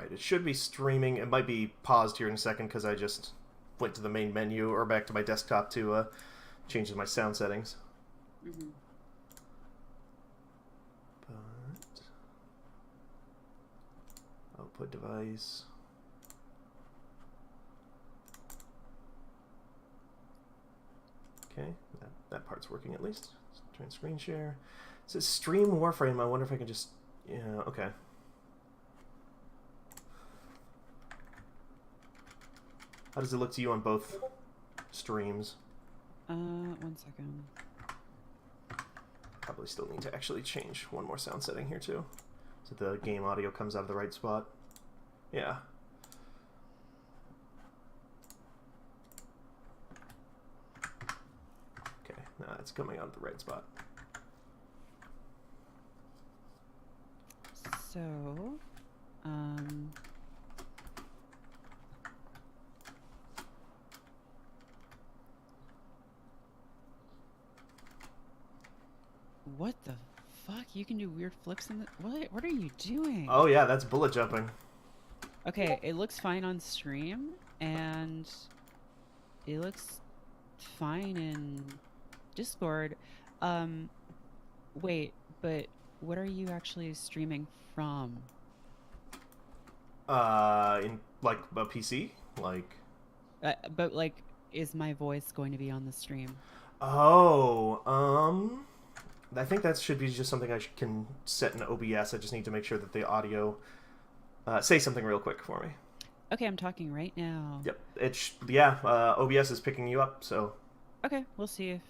Alright, it should be streaming. It might be paused here in a second because I just went to the main menu or back to my desktop to change my sound settings. Mm-hmm. But... output device... Okay, that part's working at least. Let's try and screen share. It says stream Warframe. I wonder if I can just... yeah, okay. How does it look to you on both streams? 1 second. Probably still need to actually change one more sound setting here too, so the game audio comes out of the right spot. Yeah. Okay, now it's coming out of the right spot. So, what the fuck? You can do weird flips in the... What are you doing? Oh yeah, that's bullet jumping. Okay, it looks fine on stream, and it looks fine in Discord. Wait, but what are you actually streaming from? In like a PC, like. But like, is my voice going to be on the stream? Oh, I think that should be just something I can set in OBS. I just need to make sure that the audio... say something real quick for me. Okay, I'm talking right now. Yep. Yeah, OBS is picking you up, so... Okay, we'll see if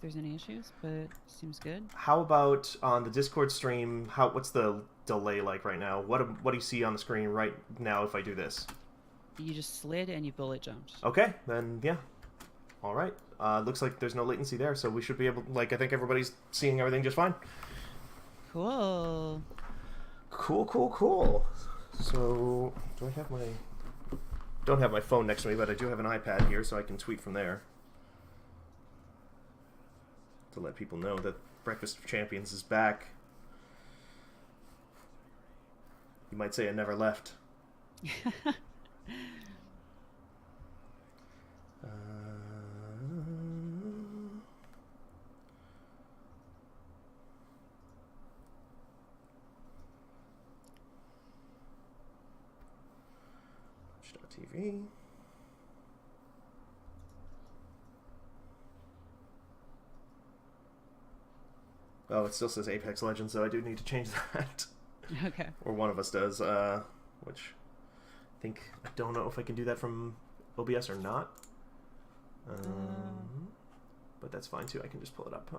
there's any issues, but seems good. How about on the Discord stream, what's the delay like right now? What do you see on the screen right now if I do this? You just slid and you bullet jumped. Okay, then yeah. All right. Looks like there's no latency there, so we should be able... like, I think everybody's seeing everything just fine. Cool. Cool. So, do I have my... don't have my phone next to me, but I do have an iPad here, so I can tweet from there. To let people know that Breakfast of Champions is back. You might say I never left. TV. Oh, it still says Apex Legends, so I do need to change that. Okay. Or one of us does, which I think... I don't know if I can do that from OBS or not. But that's fine too, I can just pull it up.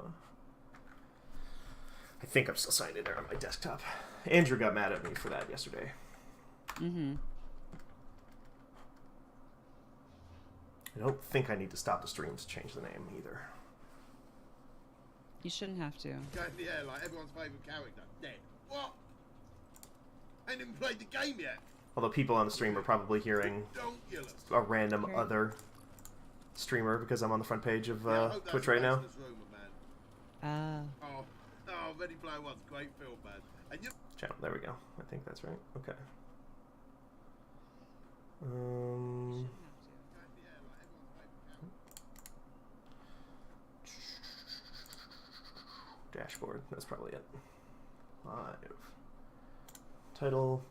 I think I'm still signed in there on my desktop. Andrew got mad at me for that yesterday. Mm-hmm. I don't think I need to stop the stream to change the name either. You shouldn't have to. Go in the air like everyone's favourite character. Dead. What? Ain't even played the game yet. Although people on the stream are probably hearing a random other streamer because I'm on the front page of Twitch right now. Oh, Ready Player One's a great film, man. And you... Channel, there we go. I think that's right. Okay. Dashboard. That's probably it. Live. Title.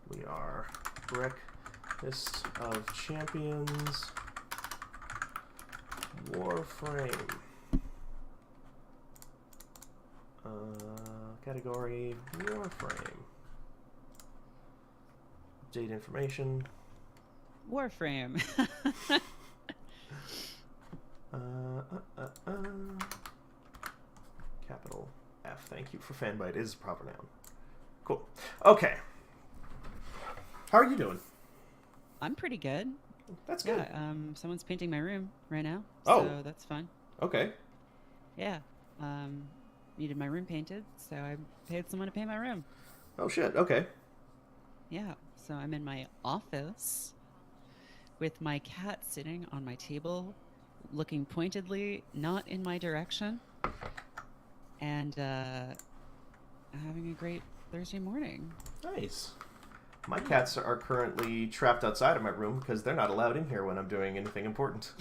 We are Breakfast of Champions. Warframe. Category Warframe. Update information. Warframe. Capital F. Thank you for Fanbyte is proper noun. Cool. Okay. How are you doing? I'm pretty good. That's good. Yeah, someone's painting my room right now. Oh. So that's fun. Okay. Yeah. Needed my room painted, so I paid someone to paint my room. Oh shit, okay. Yeah. So I'm in my office with my cat sitting on my table, looking pointedly not in my direction, and having a great Thursday morning. Nice. My cats are currently trapped outside of my room because they're not allowed in here when I'm doing anything important.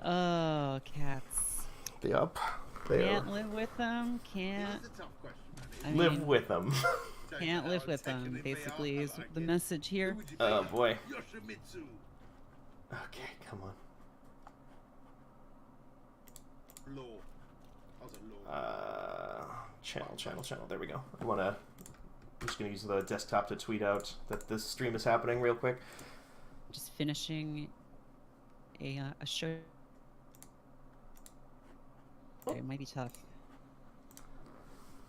Oh, cats. Yep. They Can't live with them. Can't. Here's a tough question, I live mean, with them. can't live with them. Basically, is the message here. Oh, boy. Yoshimitsu. Okay, come on. Law. I was a law. Channel. There we go. I'm just gonna use the desktop to tweet out that this stream is happening real quick. Just finishing a show. It might be tough.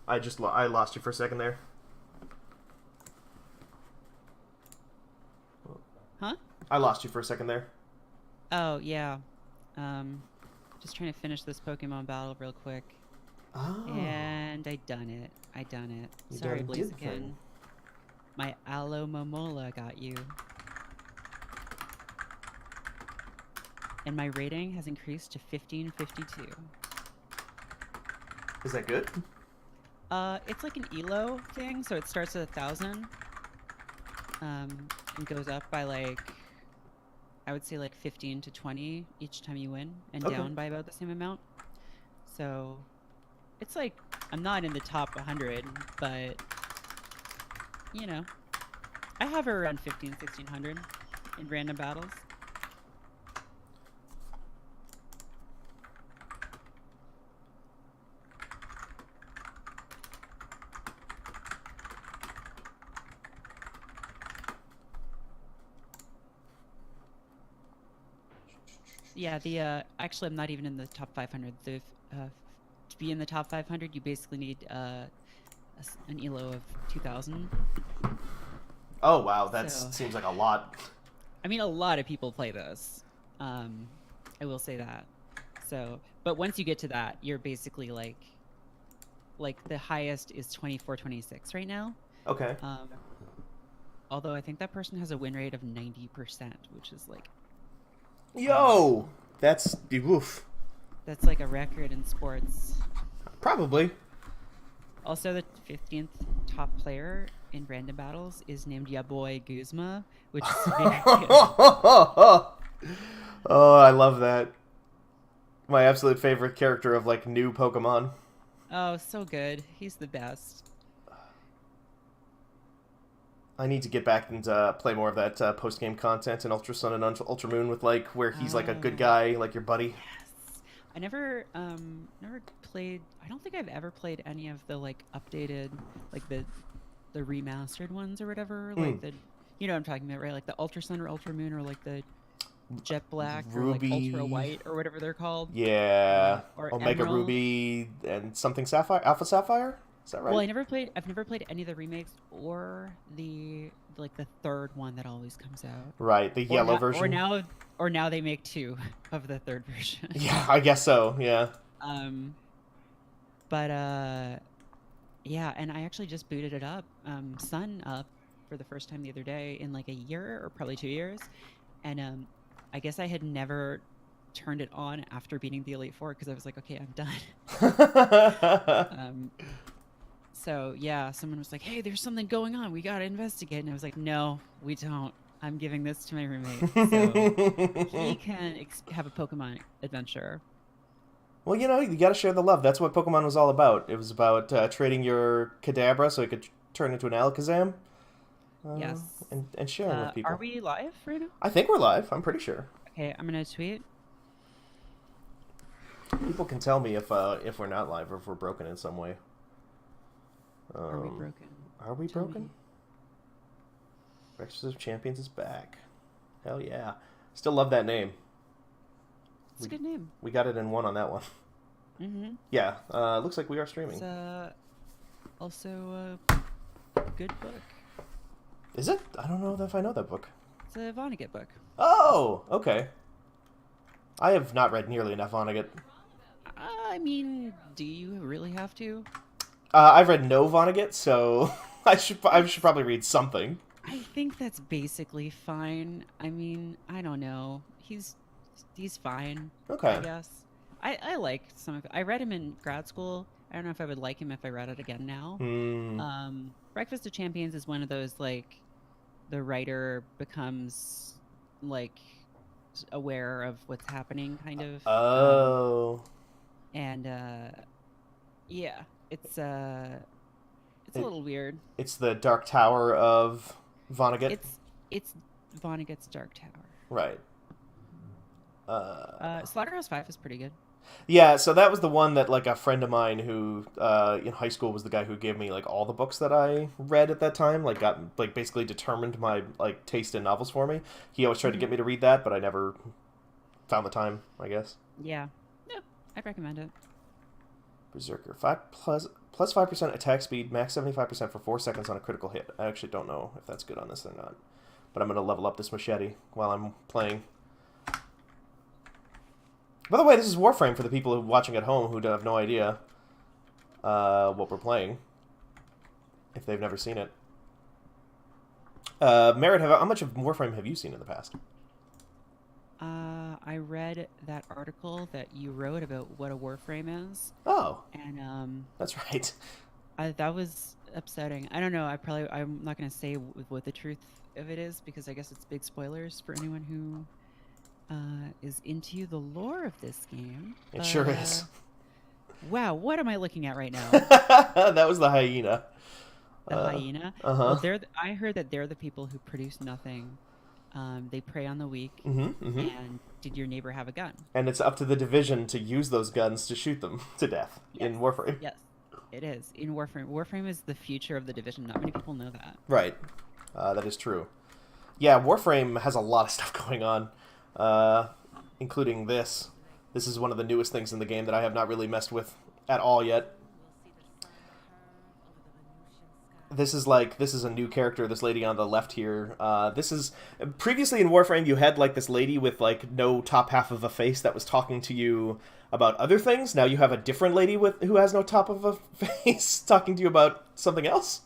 I lost you for a second there. Huh? I lost you for a second there. Oh yeah. Just trying to finish this Pokemon battle real quick. Oh. And I done it. You Sorry, done did Blaziken. thing. My Aloe Momola got you. And my rating has increased to 1552. Is that good? It's like an ELO thing, so it starts at 1,000. And goes up by like, I would say like 15 to 20 each time you win, and Okay. down by about the same amount. So, it's like, I'm not in the top 100, but, you know, I have her around 1600 in random battles. Yeah, actually, I'm not even in the top 500. To be in the top 500, you basically need an ELO of 2,000. Oh wow, that So- seems like a lot. I mean, a lot of people play this. I will say that. So, but once you get to that, you're basically like the highest is 24, 26 right now. Okay. Although I think that person has a win rate of 90%, which is like, Yo, that's oof. that's like a record in sports. Probably. Also, the 15th top player in random battles is named Yaboy Guzma, which is very good. Oh, I love that. My absolute favorite character of like new Pokemon. Oh, so good. He's the best. I need to get back and play more of that post-game content in Ultra Sun and Ultra Moon with like where he's like a good guy, like your buddy. Yes. I never played. I don't think I've ever played any of the like updated, like the remastered ones or whatever. Like the, you know what I'm talking about, right? Like the Ultra Sun or Ultra Moon or like the Jet Black Ruby. or like Ultra White or whatever they're called. Yeah. Or Omega Emerald. Ruby and something Sapphire, Alpha Sapphire. Is that right? Well, I've never played any of the remakes or the third one that always comes out. Right, the yellow version. Or now they make two of the third version. Yeah, I guess so. Yeah. Yeah, and I actually just booted it up, Sun up for the first time the other day in like a year or probably 2 years, and I guess I had never turned it on after beating the Elite Four because I was like, okay, I'm done. So yeah, someone was like, hey, there's something going on, we gotta investigate, and I was like, no, we don't. I'm giving this to my roommate so he can have a Pokemon adventure. Well, you know, you gotta share the love. That's what Pokemon was all about. It was about trading your Kadabra so it could turn into an Alakazam. Yes. And sharing with people. Are we live right now? I think we're live. I'm pretty sure. Okay, I'm gonna tweet. People can tell me if we're not live or if we're broken in some way. Are we broken? Are we Tell broken? me. Breakfast of Champions is back. Hell yeah. Still love that name. It's a good name. We got it in one on that one. Mm-hmm. Yeah. Looks like we are streaming. It's also a good book. Is it? I don't know if I know that book. It's a Vonnegut book. Oh, okay. I have not read nearly enough Vonnegut. I mean, do you really have to? I've read no Vonnegut, so I should probably read something. I think that's basically fine. I mean, I don't know. He's fine. Okay. I guess. I like some of it. I read him in grad school, I don't know if I would like him if I read it again now. Hmm. Breakfast of Champions is one of those like the writer becomes like aware of what's happening, kind of. Oh. And yeah, it's a It- little weird. It's the Dark Tower of Vonnegut. It's Vonnegut's Dark Tower. Right. Slaughterhouse 5 is pretty good. Yeah, so that was the one that like a friend of mine who in high school was the guy who gave me like all the books that I read at that time, like got like basically determined my like taste in novels for me. He always tried to get me to read that, but I never found the time, I guess. Yeah. No, I'd recommend it. Berserker. 5% attack speed, max 75% for 4 seconds on a critical hit. I actually don't know if that's good on this or not. But I'm going to level up this machete while I'm playing. By the way, this is Warframe for the people who are watching at home who have no idea what we're playing. If they've never seen it. Merritt, how much of Warframe have you seen in the past? I read that article that you wrote about what a Warframe is. Oh. And that's right. that was upsetting. I don't know. I'm not going to say what the truth of it is because I guess it's big spoilers for anyone who is into the lore of this game. It sure is. Wow, what am I looking at right now? That was the hyena. The hyena? Uh-huh. Well, I heard that they're the people who produce nothing. They prey on the weak. And did your neighbor have a gun? And it's up to the Division to use those guns to shoot them to death in Warframe. Yes, it is. In Warframe. Warframe is the future of the Division. Not many people know that. Right. That is true. Yeah, Warframe has a lot of stuff going on, including this. This is one of the newest things in the game that I have not really messed with at all yet. This is a new character, this lady on the left here. This is previously in Warframe you had like this lady with like no top half of a face that was talking to you about other things. Now you have a different lady who has no top of a face talking to you about something else.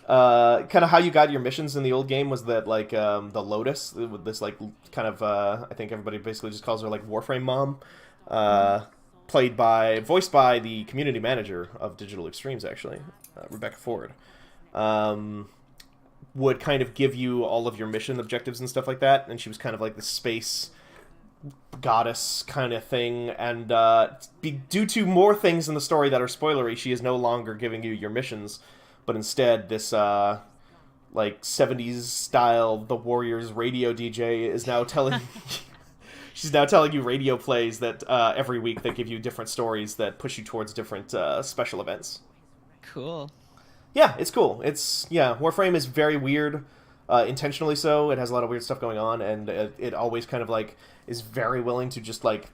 Kind of how you got your missions in the old game was that like the Lotus, with this like kind of I think everybody basically just calls her like Warframe Mom, voiced by the community manager of Digital Extremes actually. Rebecca Ford, would kind of give you all of your mission objectives and stuff like that, and she was kind of like the space goddess kind of thing, and due to more things in the story that are spoilery, she is no longer giving you your missions, but instead this like 70s style The Warriors radio DJ is now telling she's now telling you radio plays that every week that give you different stories that push you towards different special events. Cool. Yeah, it's cool. Warframe is very weird, intentionally so. It has a lot of weird stuff going on, and it always kind of like is very willing to just like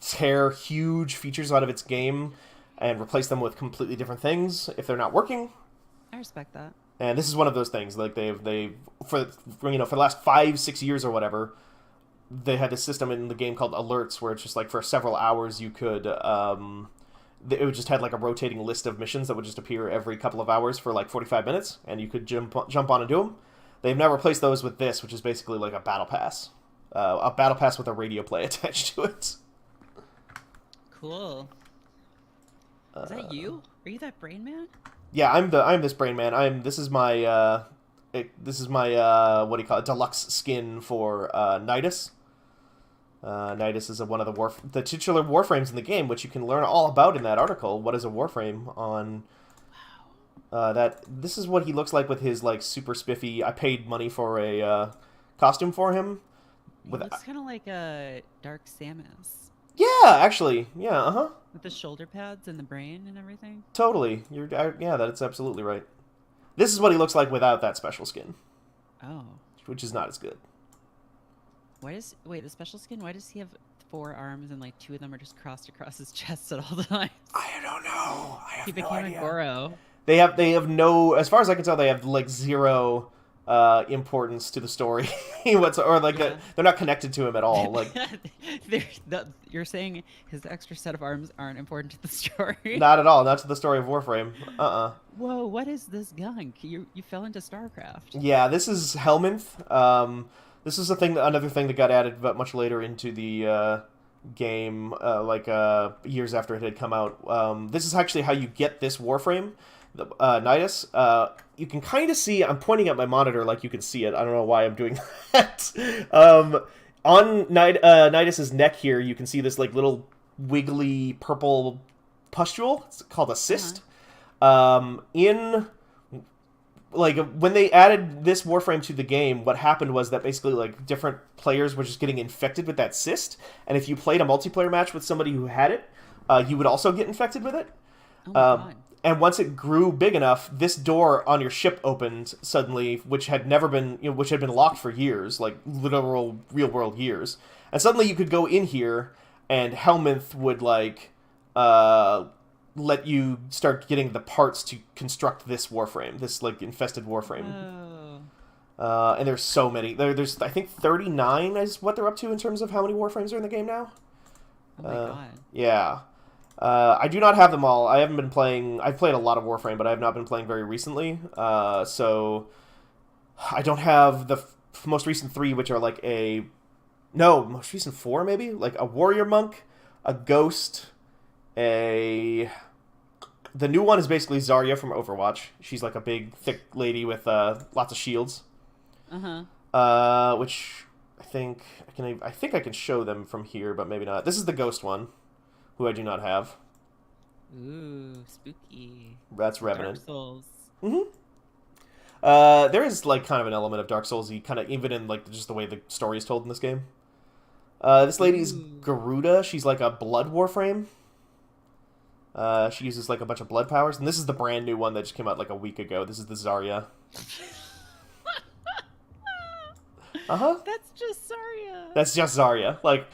tear huge features out of its game and replace them with completely different things if they're not working. I respect that. And this is one of those things. Like they've for the last 5-6 years or whatever, they had this system in the game called alerts, where it's just like for several hours you could it would just had like a rotating list of missions that would just appear every couple of hours for like 45 minutes, and you could jump on and do them. They've now replaced those with this, which is basically like a battle pass with a radio play attached to it. Cool. Is that you? Are you that brain man? Yeah, I'm this brain man. This is my what do you call it, deluxe skin for Nidus. Nidus is one of the titular Warframes in the game, which you can learn all about in that article. What is a Warframe on? This is what he looks like with his like super spiffy. I paid money for a costume for him. It looks kind of like a Dark Samus. Yeah, actually, yeah, With the shoulder pads and the brain and everything. Totally, that's absolutely right. This is what he looks like without that special skin. Oh. Which is not as good. Wait, the special skin? Why does he have 4 arms and like 2 of them are just crossed across his chest at all times? I don't know. He became a Goro. They have no, as far as I can tell, they have like zero importance to the story. They're not connected to him at all. Like you're saying his extra set of arms aren't important to the story? Not at all. Not to the story of Warframe. Whoa, what is this gunk? You fell into StarCraft. Yeah, this is Helminth. This is another thing that got added but much later into the game, years after it had come out. This is actually how you get this Warframe, Nidus. You can kind of see, I'm pointing at my monitor like you can see it. I don't know why I'm doing that. On Nidus's neck here, you can see this like little wiggly purple pustule. It's called a cyst. When they added this Warframe to the game, what happened was that basically like different players were just getting infected with that cyst, and if you played a multiplayer match with somebody who had it, you would also get infected with it. Oh my God. And once it grew big enough, this door on your ship opened suddenly, which had never been, which had been locked for years, like literal real world years. And suddenly you could go in here, and Helminth would like let you start getting the parts to construct this Warframe, this like infested Warframe. Oh. And there's so many. There's I think 39 is what they're up to in terms of how many Warframes are in the game now. Oh my God. Yeah. I do not have them all. I haven't been playing... I've played a lot of Warframe, but I have not been playing very recently. So I don't have the most recent 3, which are like a... No, most recent 4, maybe? Like a Warrior Monk, a Ghost, a... The new one is basically Zarya from Overwatch. She's like a big, thick lady with lots of shields. Which I think I can show them from here, but maybe not. This is the Ghost one, who I do not have. Ooh, spooky. That's Revenant. Dark Souls. There is like kind of an element of Dark Souls-y, kind of even in like just the way the story is told in this game. This lady's Garuda. She's like a blood Warframe. She uses like a bunch of blood powers, and this is the brand new one that just came out like a week ago. This is the Zarya. That's just Zarya. That's just Zarya. Like,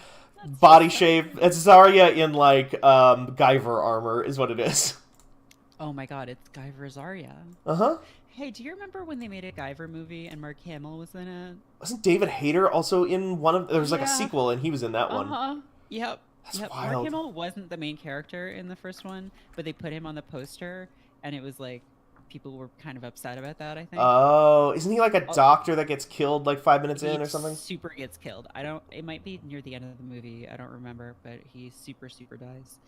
body shape. It's Zarya in like Guyver armor is what it is. Oh my God, it's Guyver Zarya. Hey, do you remember when they made a Guyver movie and Mark Hamill was in it? Wasn't David Hayter also in one of... There was like a sequel and he was in that one. Yep. That's Mark wild. Hamill wasn't the main character in the first one, but they put him on the poster, and it was like, people were kind of upset about that, I think. Oh, isn't he like a doctor that gets killed like 5 minutes in or something? Super gets killed. It might be near the end of the movie, I don't remember, but he super dies.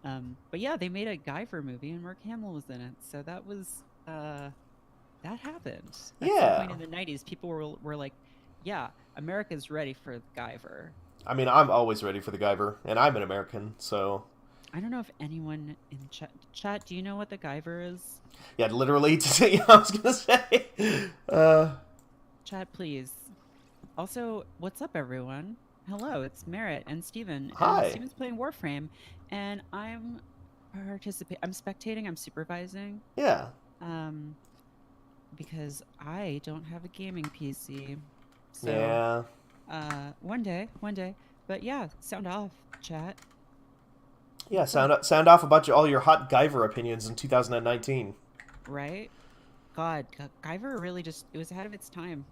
But yeah, they made a Guyver movie and Mark Hamill was in it, so that was that happened. At some point in the 90s, people were like, yeah, America's ready for Guyver. I mean, I'm always ready for the Guyver, and I'm an American, so... I don't know if anyone in chat, do you know what the Guyver is? Yeah, literally, I was gonna say. Chat, please. Also, what's up, everyone? Hello, it's Merritt and Steven. Hi. Steven's playing Warframe, and I'm spectating, I'm supervising. Yeah. Because I don't have a gaming PC. So, yeah. One day. But yeah, sound off, chat. Yeah, sound off about all your hot Guyver opinions in 2019. Right? God, Guyver really it was ahead of its time.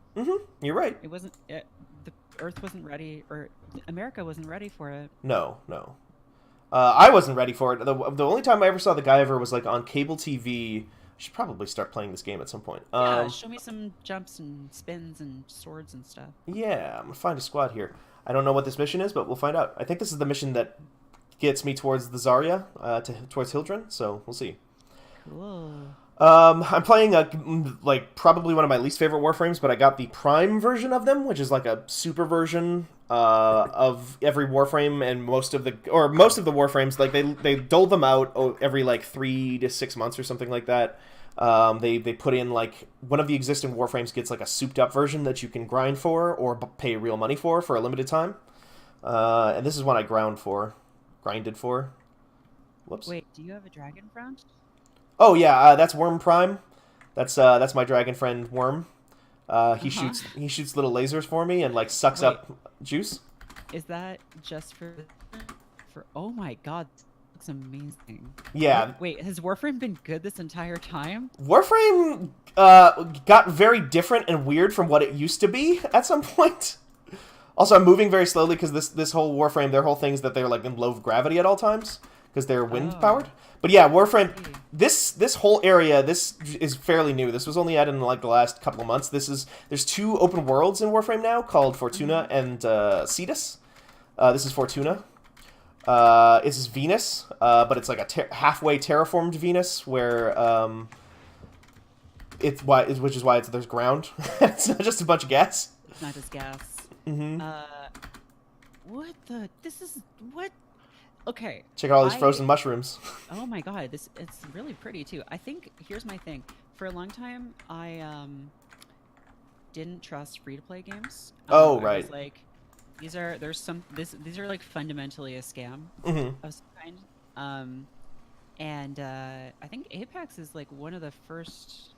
You're right. It wasn't... the Earth wasn't ready, or America wasn't ready for it. No. I wasn't ready for it. The only time I ever saw the Guyver was like on cable TV. I should probably start playing this game at some point. Yeah, show me some jumps and spins and swords and stuff. Yeah, I'm gonna find a squad here. I don't know what this mission is, but we'll find out. I think this is the mission that gets me towards the Zarya, towards Hildren, so we'll see. Cool. I'm playing probably one of my least favorite Warframes, but I got the Prime version of them, which is like a super version of every Warframe, and most of the Warframes, like they dole them out every like 3 to 6 months or something like that. They put in like one of the existing Warframes gets like a souped up version that you can grind for or pay real money for a limited time. And this is one I grinded for. Whoops. Wait, do you have a dragon front? Oh yeah, that's Worm Prime. That's my dragon friend Worm. He shoots little lasers for me and like sucks up juice. Is that just for? Oh my God, looks amazing. Yeah. Wait, has Warframe been good this entire time? Warframe got very different and weird from what it used to be at some point. Also, I'm moving very slowly because this whole Warframe, their whole thing is that they're like in low gravity at all times because they're wind powered. But yeah, Warframe, this whole area, this is fairly new. This was only added in like the last couple of months. There's 2 open worlds in Warframe now called Fortuna and Cetus. This is Fortuna. It's Venus, but it's like a halfway terraformed Venus where which is why there's ground. It's not just a bunch of gas. It's not just gas. Mm-hmm. What the? This is what? Okay. Check out all these frozen mushrooms. Oh my god, it's really pretty too. I think here's my thing. For a long time, I didn't trust free-to-play games. Oh, I right. was like, these are like fundamentally a scam Mm-hmm. of some kind. And I think Apex is like one of the first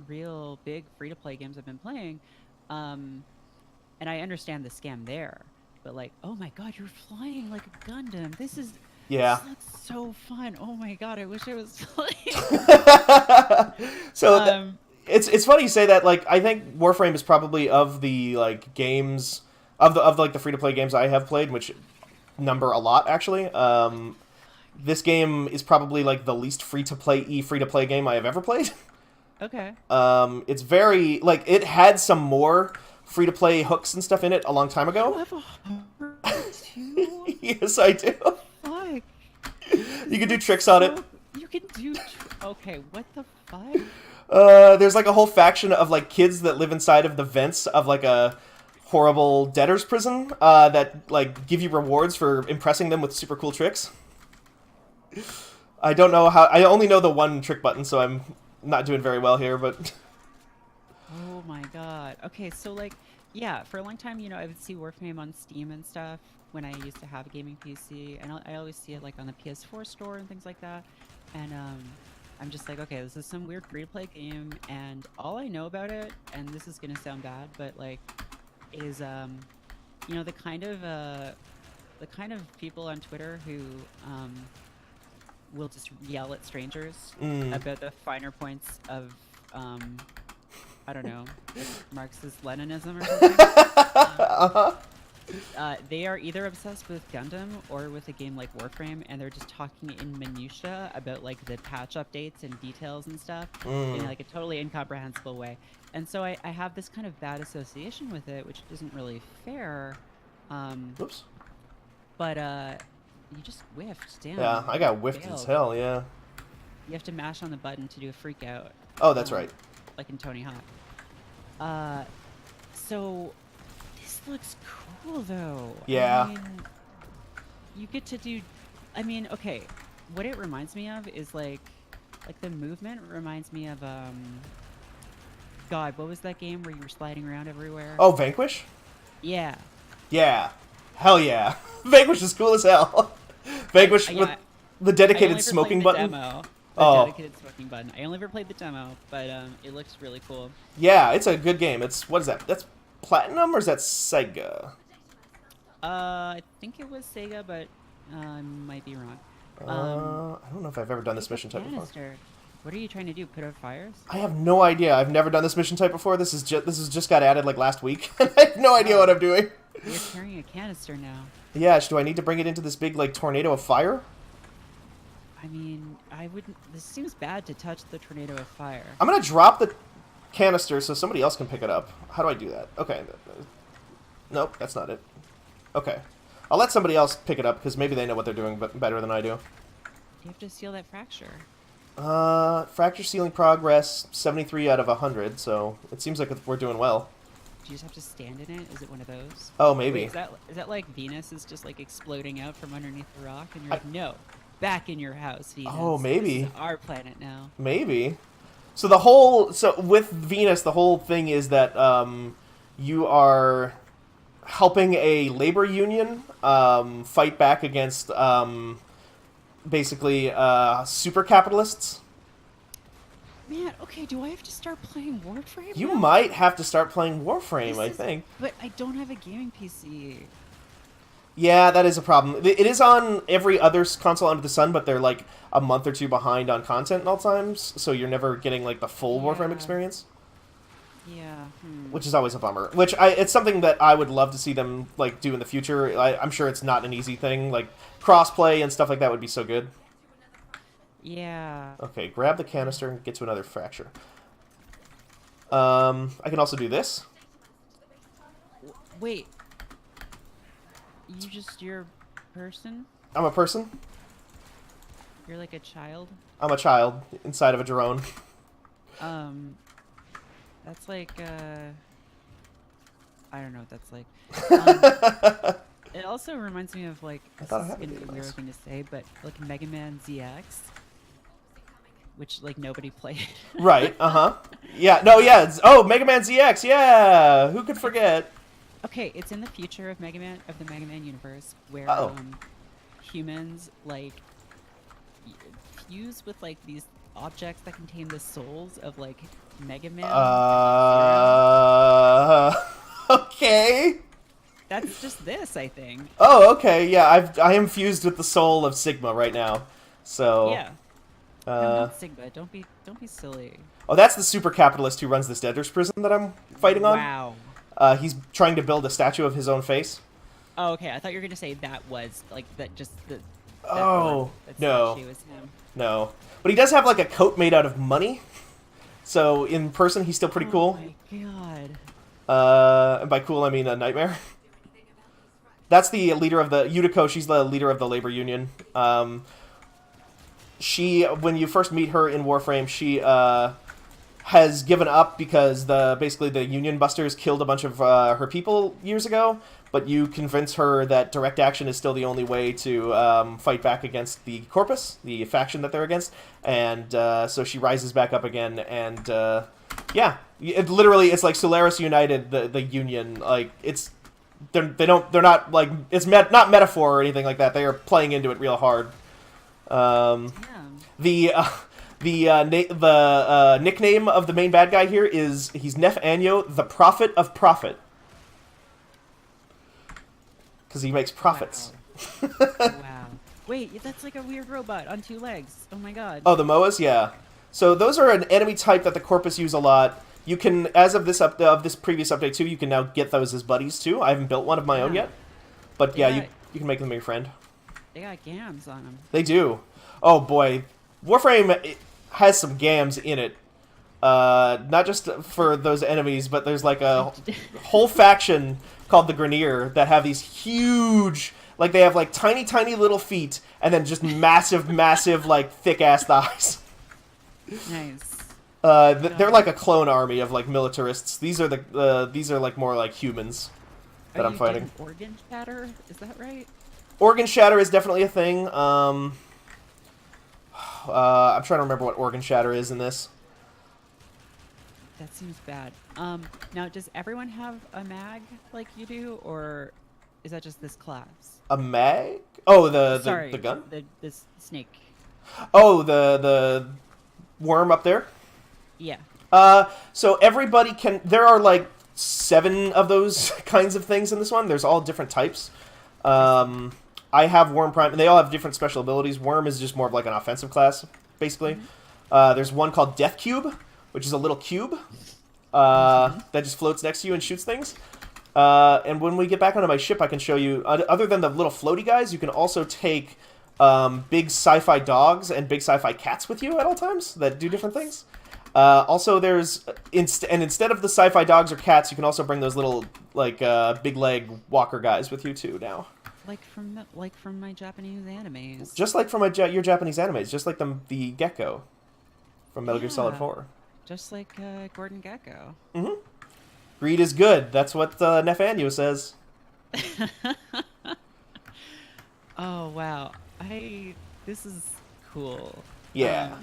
real big free-to-play games I've been playing. And I understand the scam there, but like, oh my god, you're flying like a Gundam. Yeah. This looks so fun. Oh my god, I wish I was playing. So it's funny you say that. Like, I think Warframe is probably of the like games of the like the free to play games I have played, which number a lot actually. This game is probably like the least free to play game I have ever played. Okay. It's very like it had some more free to play hooks and stuff in it a long time You ago. have a hover too? Yes, I do. Fuck. You can do tricks on it. You can do. Okay, what the fuck? There's like a whole faction of like kids that live inside of the vents of like a horrible debtor's prison that like give you rewards for impressing them with super cool tricks. I don't know how. I only know the one trick button, so I'm not doing very well here. But Oh my god. Okay, so like, yeah, for a long time, you know, I would see Warframe on Steam and stuff when I used to have a gaming PC, and I always see it like on the PS4 store and things like that. And I'm just like, okay, this is some weird free-to-play game, and all I know about it, and this is gonna sound bad, but like, is you know, the kind of people on Twitter who will just yell at strangers about the finer points of I don't know, Marxist Leninism or something. They are either obsessed with Gundam or with a game like Warframe, and they're just talking in minutia about like the patch updates and details and stuff in like a totally incomprehensible way. And so I have this kind of bad association with it, which isn't really fair. oops. But you just whiffed. Damn. Yeah, I got whiffed as failed. hell. Yeah. You have to mash on the button to do a freak out. Oh, that's right. Like in Tony Hawk. So this looks cool though. Yeah. I mean, you get to do. I mean, okay. What it reminds me of is like the movement reminds me of God, what was that game where you were sliding around everywhere? Oh, Vanquish. Yeah. Yeah. Hell yeah. Vanquish is cool as hell. Vanquish with the dedicated smoking button. Dedicated smoking button. I only ever played the demo, but it looks really cool. Yeah, it's a good game. It's what is that? That's Platinum or is that Sega? I think it was Sega, but I might be wrong. I don't know if I've ever done this mission type before. Canister. What are you trying to do? Put out fires? I have no idea. I've never done this mission type before. This has just got added like last week. I have no idea what I'm doing. You're carrying a canister now. Yeah, do I need to bring it into this big like tornado of fire? I mean, I wouldn't. This seems bad to touch the tornado of fire. I'm gonna drop the canister so somebody else can pick it up. How do I do that? Okay. Nope, that's not it. Okay. I'll let somebody else pick it up because maybe they know what they're doing better than I do. You have to seal that fracture. Fracture sealing progress 73 out of 100, so it seems like we're doing well. Do you just have to stand in it? Is it one of those? Oh, maybe. Wait, is that like Venus is just like exploding out from underneath the rock, and you're like, no, back in your house, Venus. Oh, maybe. This is our planet now. Maybe. So with Venus, the whole thing is that you are helping a labor union fight back against basically super capitalists. Man, okay, do I have to start playing Warframe You now? might have to start playing Warframe, I think. But I don't have a gaming PC. Yeah, that is a problem. It is on every other console under the sun, but they're like a month or two behind on content at all times, so you're never getting like the full Warframe experience. Yeah. Which is always a bummer. It's something that I would love to see them like do in the future. I'm sure it's not an easy thing. Like crossplay and stuff like that would be so good. Yeah. Okay, grab the canister and get to another fracture. I can also do this. Wait. You're a person? I'm a person. You're like a child. I'm a child inside of a drone. That's like I don't know what that's like. It also reminds me of like this thought I is had gonna be a it weird nice. thing to say, but like Mega Man ZX, which like nobody played. Right. Yeah. No. Yeah. Oh, Mega Man ZX. Yeah. Who could forget? Okay, it's in the future of the Mega Man universe where Uh-oh. humans like fuse with like these objects that contain the souls of like Mega Man. Okay. That's just this, I think. Oh, okay. Yeah, I am fused with the soul of Sigma right now. So. Yeah. No, not Sigma. Don't be silly. Oh, that's the super capitalist who runs this debtor's prison that I'm fighting on. Wow. He's trying to build a statue of his own face. Oh, okay. I thought you were gonna say that was like that. Just the. Oh, no. She was him. No. But he does have like a coat made out of money. So in person, he's still pretty cool. Oh my god. And by cool, I mean a nightmare. That's the leader of the Yutiko. She's the leader of the labor union. When you first meet her in Warframe, she has given up because basically the Union Busters killed a bunch of her people years ago. But you convince her that direct action is still the only way to fight back against the Corpus, the faction that they're against, and so she rises back up again. And yeah, it's like Solaris United, the Union. Like they're not like it's not metaphor or anything like that. They are playing into it real hard. The nickname of the main bad guy here he's Nef Anyo, the Prophet of Profit. Because he makes profits. Wow. Wow. Wait, that's like a weird robot on 2 legs. Oh my god. Oh, the Moas? Yeah. So those are an enemy type that the Corpus use a lot. You can, as of this previous update too, you can now get those as buddies too. I haven't built one of my own yet. But yeah, you can make them your friend. They got gams on them. They do. Oh boy. Warframe has some gams in it. Not just for those enemies, but there's like a whole faction called the Grenier that have these huge, like they have like tiny little feet and then just massive like thick ass thighs. Nice. They're like a clone army of like militarists. These are like more like humans that I'm fighting. Organ shatter, is that right? Organ shatter is definitely a thing. I'm trying to remember what organ shatter is in this. That seems bad. Now, does everyone have a mag like you do, or is that just this class? A mag? Oh, Sorry, the gun? This snake. Oh, the worm up there? Yeah. So everybody can... There are like 7 of those kinds of things in this one. There's all different types. I have Worm Prime, and they all have different special abilities. Worm is just more of like an offensive class, basically. There's one called Death Cube, which is a little cube that just floats next to you and shoots things. And when we get back onto my ship, I can show you, other than the little floaty guys, you can also take big sci-fi dogs and big sci-fi cats with you at all times that do different things. Also, there's, instead of the sci-fi dogs or cats, you can also bring those little, like, big leg walker guys with you too now. Like from my Japanese animes. Just like from your Japanese animes, just like the gecko from Metal Gear Solid 4. Just like Gordon Gekko. Mm-hmm. Greed is good. That's what Nefanyo says. Oh wow! This is cool. Yeah.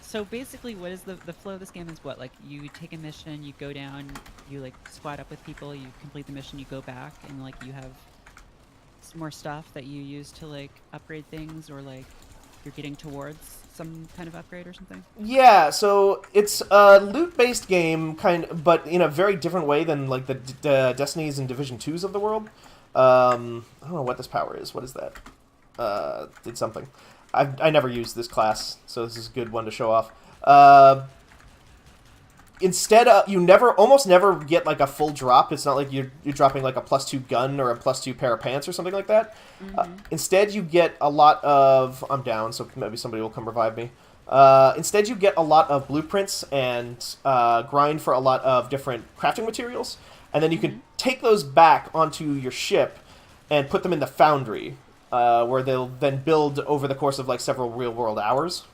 So basically, what is the flow of this game? Is what, like, you take a mission, you go down, you like squad up with people, you complete the mission, you go back, and like you have some more stuff that you use to like upgrade things, or like you're getting towards some kind of upgrade or something? Yeah, so it's a loot-based game, but in a very different way than like the Destinies and Division 2s of the world. I don't know what this power is. What is that? Did something. I never used this class, so this is a good one to show off. Instead, you almost never get like a full drop. It's not like you're dropping like a +2 gun or a +2 pair of pants or something like that. Instead, you get a lot of... I'm down, so maybe somebody will come revive me. Instead, you get a lot of blueprints and grind for a lot of different crafting materials. And then you can take those back onto your ship and put them in the foundry. where they'll then build over the course of like several real-world hours.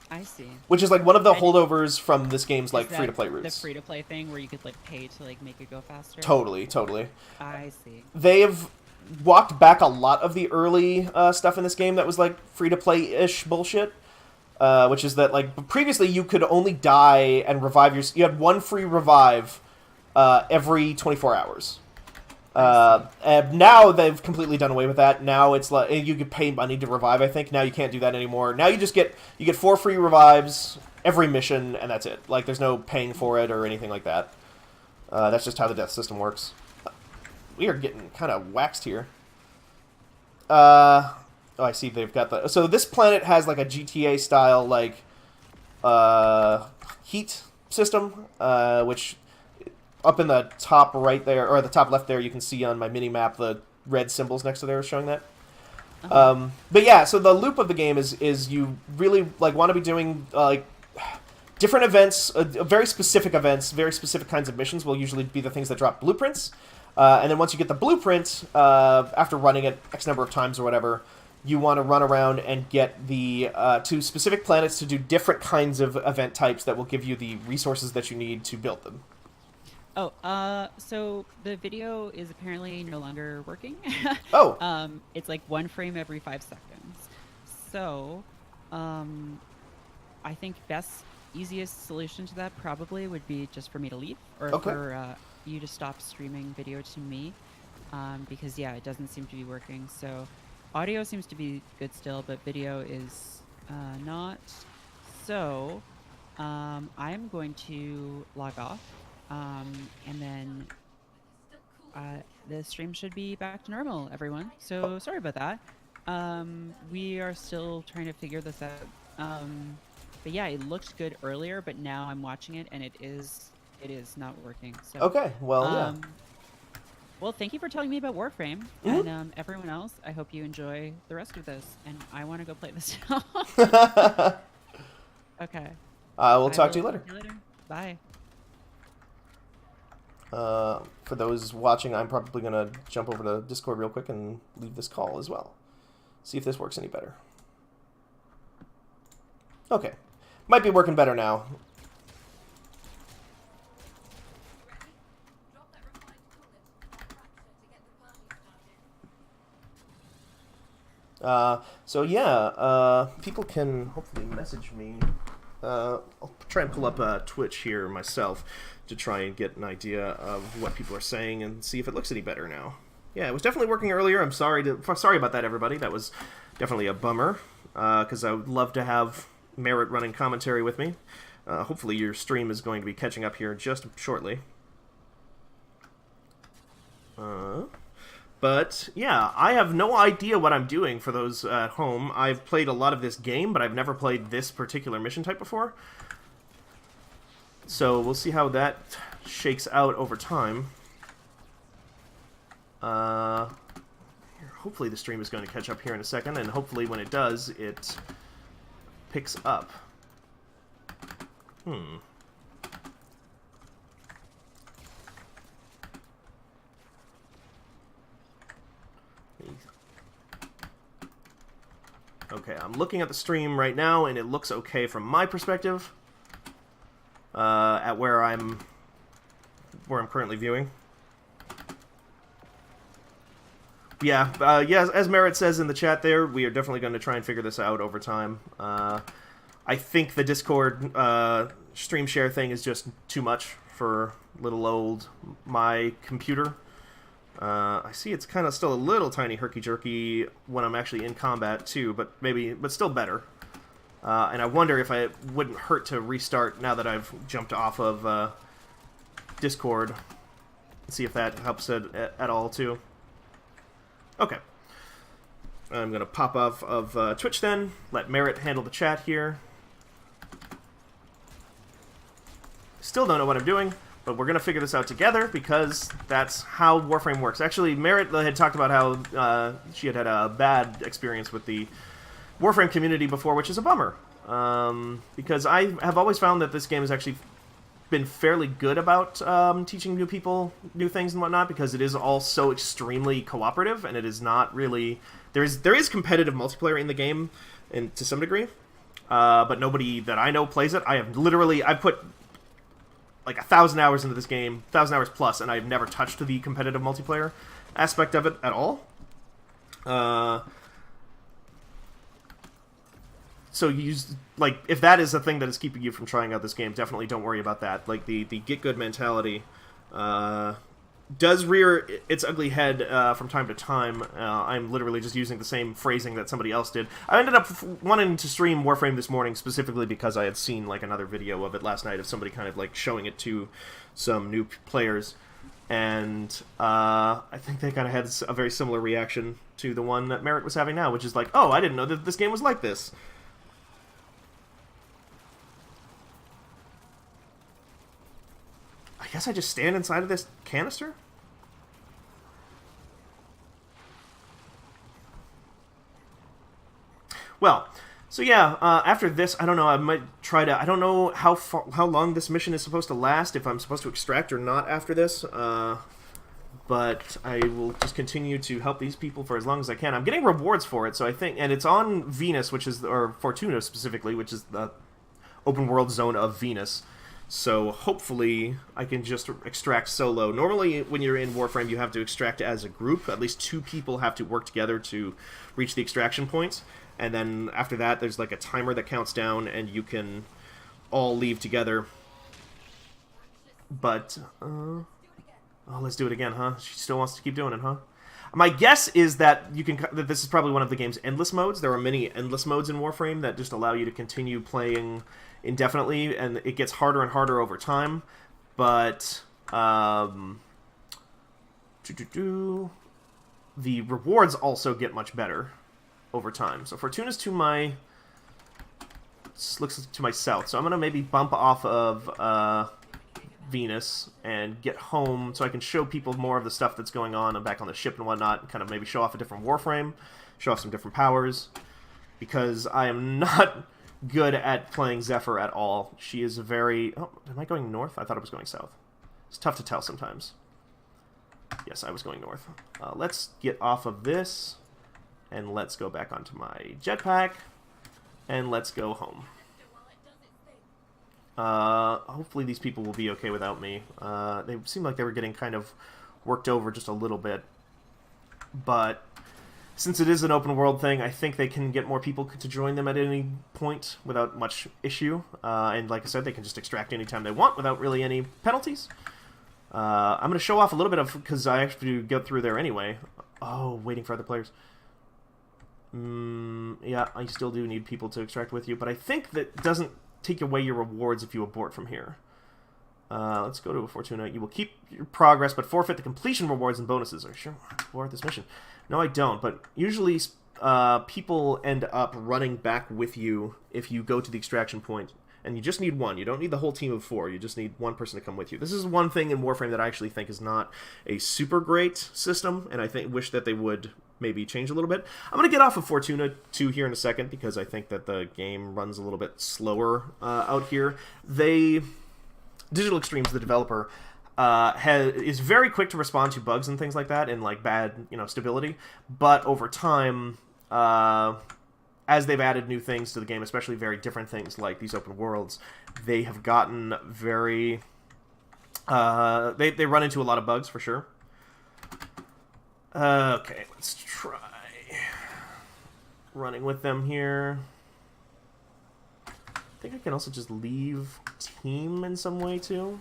I see. Which is like one of the And holdovers from this game's like Is that free-to-play the roots. free-to-play thing where you could like pay to like make it go faster? Totally, totally. I see. They've walked back a lot of the early stuff in this game that was like free-to-play-ish bullshit. Which is that like previously you could only die and revive you had one free revive every 24 hours. And now they've completely done away with that. Now it's like you could pay money to revive. I think now you can't do that anymore. Now you just get 4 free revives every mission, and that's it. Like there's no paying for it or anything like that. That's just how the death system works. We are getting kind of waxed here. Oh, I see. They've got the so this planet has like a GTA style like heat system, which. Up in the top right there, or the top left there, you can see on my mini-map the red symbols next to there showing that. But yeah, so the loop of the game is you really like want to be doing like different events, very specific events, very specific kinds of missions will usually be the things that drop blueprints. And then once you get the blueprint, after running it X number of times or whatever, you want to run around and get the to specific planets to do different kinds of event types that will give you the resources that you need to build them. Oh, so the video is apparently no longer working. Oh. It's like 1 frame every 5 seconds. So, I think easiest solution to that probably would be just for me to leave, or Okay. for you to stop streaming video to me, because yeah, it doesn't seem to be working. So, audio seems to be good still, but video is not. So, I'm going to log off. And then the stream should be back to normal, everyone. So sorry about that. We are still trying to figure this out. But yeah, it looked good earlier, but now I'm watching it and it is not working. So Okay, well, yeah. Well, thank you for telling me about Warframe, and everyone else. I hope you enjoy the rest of this, and I want to go play this now. Okay. We'll talk to you later. Bye. For those watching, I'm probably going to jump over to Discord real quick and leave this call as well. See if this works any better. Okay. Might be working better now. So yeah, people can hopefully message me. I'll try and pull up Twitch here myself to try and get an idea of what people are saying and see if it looks any better now. Yeah, it was definitely working earlier. I'm sorry about that, everybody. That was definitely a bummer, because I would love to have Merritt running commentary with me. Hopefully your stream is going to be catching up here just shortly. But, yeah, I have no idea what I'm doing for those at home. I've played a lot of this game, but I've never played this particular mission type before. So we'll see how that shakes out over time. Hopefully the stream is going to catch up here in a second, and hopefully when it does, it picks up. Okay, I'm looking at the stream right now, and it looks okay from my perspective. At where I'm currently viewing. Yeah, as Merritt says in the chat there, we are definitely going to try and figure this out over time. I think the Discord stream share thing is just too much for little old my computer. I see it's kind of still a little tiny herky-jerky when I'm actually in combat too, but still better. And I wonder if it wouldn't hurt to restart now that I've jumped off of Discord. See if that helps it at all too. Okay. I'm going to pop off of Twitch then. Let Merritt handle the chat here. Still don't know what I'm doing, but we're going to figure this out together because that's how Warframe works. Actually, Merritt had talked about how she had a bad experience with the Warframe community before, which is a bummer. Because I have always found that this game has actually been fairly good about teaching new people new things and whatnot, because it is all so extremely cooperative, and it is not really there is competitive multiplayer in the game, and to some degree, but nobody that I know plays it. I put like 1,000 hours into this game, 1,000 hours plus, and I've never touched the competitive multiplayer aspect of it at all. So like, if that is a thing that is keeping you from trying out this game, definitely don't worry about that. Like, the get good mentality does rear its ugly head from time to time. I'm literally just using the same phrasing that somebody else did. I ended up wanting to stream Warframe this morning specifically because I had seen like another video of it last night of somebody kind of like showing it to some new players, and I think they kind of had a very similar reaction to the one that Merritt was having now, which is like, oh, I didn't know that this game was like this. I guess I just stand inside of this canister? Well, so yeah, after this, I don't know, I might try to... I don't know how long this mission is supposed to last, if I'm supposed to extract or not after this, but I will just continue to help these people for as long as I can. I'm getting rewards for it, so I think... And it's on Venus, which is... Or Fortuna, specifically, which is the open world zone of Venus. So hopefully I can just extract solo. Normally when you're in Warframe you have to extract as a group. At least 2 people have to work together to reach the extraction points. And then after that there's like a timer that counts down and you can all leave together. But, oh, let's do it again, huh? She still wants to keep doing it, huh? My guess is that that this is probably one of the game's endless modes. There are many endless modes in Warframe that just allow you to continue playing indefinitely, and it gets harder and harder over time. But the rewards also get much better over time. So Fortuna's to my looks to my south. So I'm gonna maybe bump off of Venus and get home so I can show people more of the stuff that's going on and back on the ship and whatnot, and kind of maybe show off a different Warframe, show off some different powers, because I am not good at playing Zephyr at all. She is very... Oh, am I going north? I thought I was going south. It's tough to tell sometimes. Yes, I was going north. Let's get off of this, and let's go back onto my jetpack, and let's go home. Hopefully these people will be okay without me. They seemed like they were getting kind of worked over just a little bit. But since it is an open world thing, I think they can get more people to join them at any point without much issue. And like I said, they can just extract anytime they want without really any penalties. I'm going to show off a little bit of... because I have to get through there anyway. Oh, waiting for other players. Yeah, I still do need people to extract with you, but I think that doesn't take away your rewards if you abort from here. Let's go to a Fortuna. You will keep your progress, but forfeit the completion rewards and bonuses. Are you sure we're at this mission? No, I don't, but usually people end up running back with you if you go to the extraction point, and you just need one. You don't need the whole team of 4. You just need one person to come with you. This is one thing in Warframe that I actually think is not a super great system, and I wish that they would maybe change a little bit. I'm going to get off of Fortuna 2 here in a second, because I think that the game runs a little bit slower out here. Digital Extremes, the developer, is very quick to respond to bugs and things like that, and like bad, stability. But over time, as they've added new things to the game, especially very different things like these open worlds, they have gotten very... they run into a lot of bugs, for sure. Okay, let's try running with them here. I think I can also just leave team in some way, too.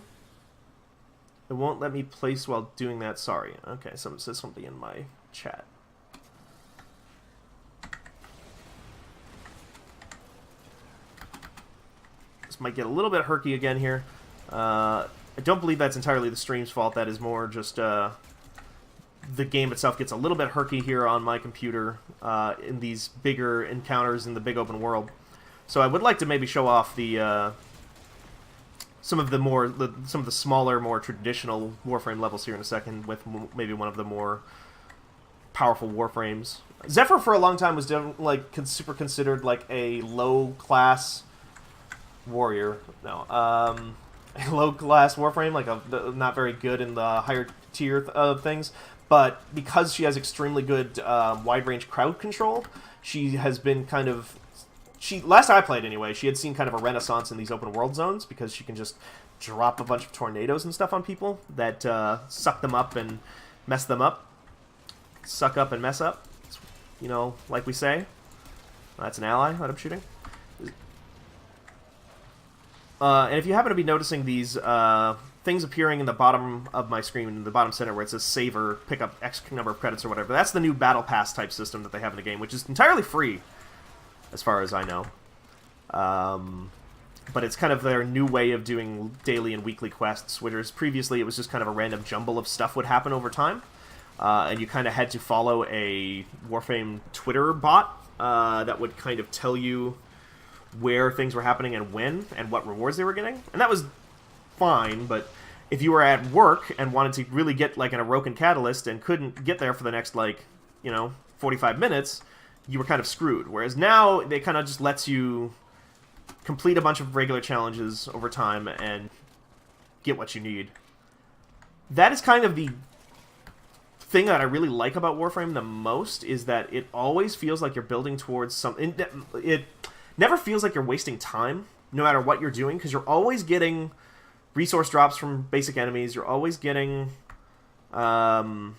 It won't let me place while doing that. Sorry. Okay, someone says something in my chat. This might get a little bit herky again here. I don't believe that's entirely the stream's fault. That is more just... the game itself gets a little bit herky here on my computer in these bigger encounters in the big open world. So I would like to maybe show off the some of the smaller, more traditional Warframe levels here in a second with maybe one of the more powerful Warframes. Zephyr for a long time was super considered like a low class warrior. No, a low class Warframe, like not very good in the higher tier of things. but because she has extremely good wide-range crowd control, she has been kind of... last I played anyway, she had seen kind of a renaissance in these open world zones because she can just drop a bunch of tornadoes and stuff on people that suck them up and mess them up. Suck up and mess up. You know, like we say. That's an ally that I'm shooting. And if you happen to be noticing these things appearing in the bottom of my screen, in the bottom center where it says save or pick up X number of credits or whatever, that's the new Battle Pass type system that they have in the game, which is entirely free, as far as I know. But it's kind of their new way of doing daily and weekly quests, whereas previously it was just kind of a random jumble of stuff would happen over time. And you kind of had to follow a Warframe Twitter bot that would kind of tell you where things were happening and when, and what rewards they were getting. And that was fine, but if you were at work and wanted to really get, like, an Orokin Catalyst and couldn't get there for the next, like, 45 minutes, you were kind of screwed. Whereas now, they kind of just lets you complete a bunch of regular challenges over time and get what you need. That is kind of the thing that I really like about Warframe the most, is that it always feels like you're building towards something. It never feels like you're wasting time, no matter what you're doing, because you're always getting resource drops from basic enemies. You're always getting, even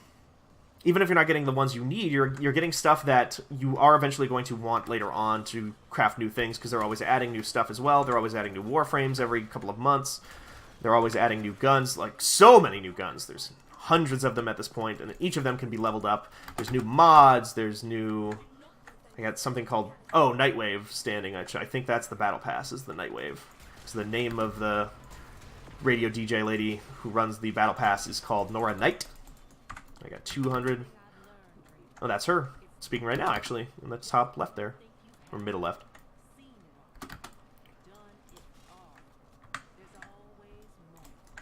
if you're not getting the ones you need, you're getting stuff that you are eventually going to want later on to craft new things, because they're always adding new stuff as well. They're always adding new Warframes every couple of months. They're always adding new guns, like so many new guns. There's hundreds of them at this point, and each of them can be leveled up. There's new mods, there's new... I got something called... Oh, Nightwave standing. I think that's the Battle Pass, is the Nightwave. So the name of the radio DJ lady who runs the Battle Pass is called Nora Knight. I got 200... Oh, that's her. Speaking right now, actually, in the top left there. Or middle left.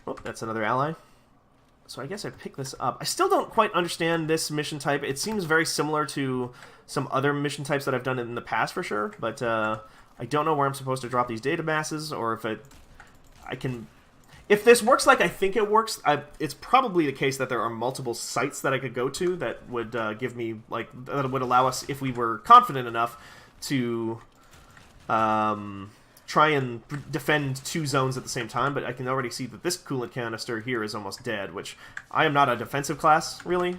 Oh, that's another ally. So I guess I pick this up. I still don't quite understand this mission type. It seems very similar to some other mission types that I've done in the past for sure, but I don't know where I'm supposed to drop these data masses, or if I can... If this works like I think it works, it's probably the case that there are multiple sites that I could go to that would give me, like, that would allow us, if we were confident enough, to try and defend two zones at the same time, but I can already see that this coolant canister here is almost dead, which I am not a defensive class, really.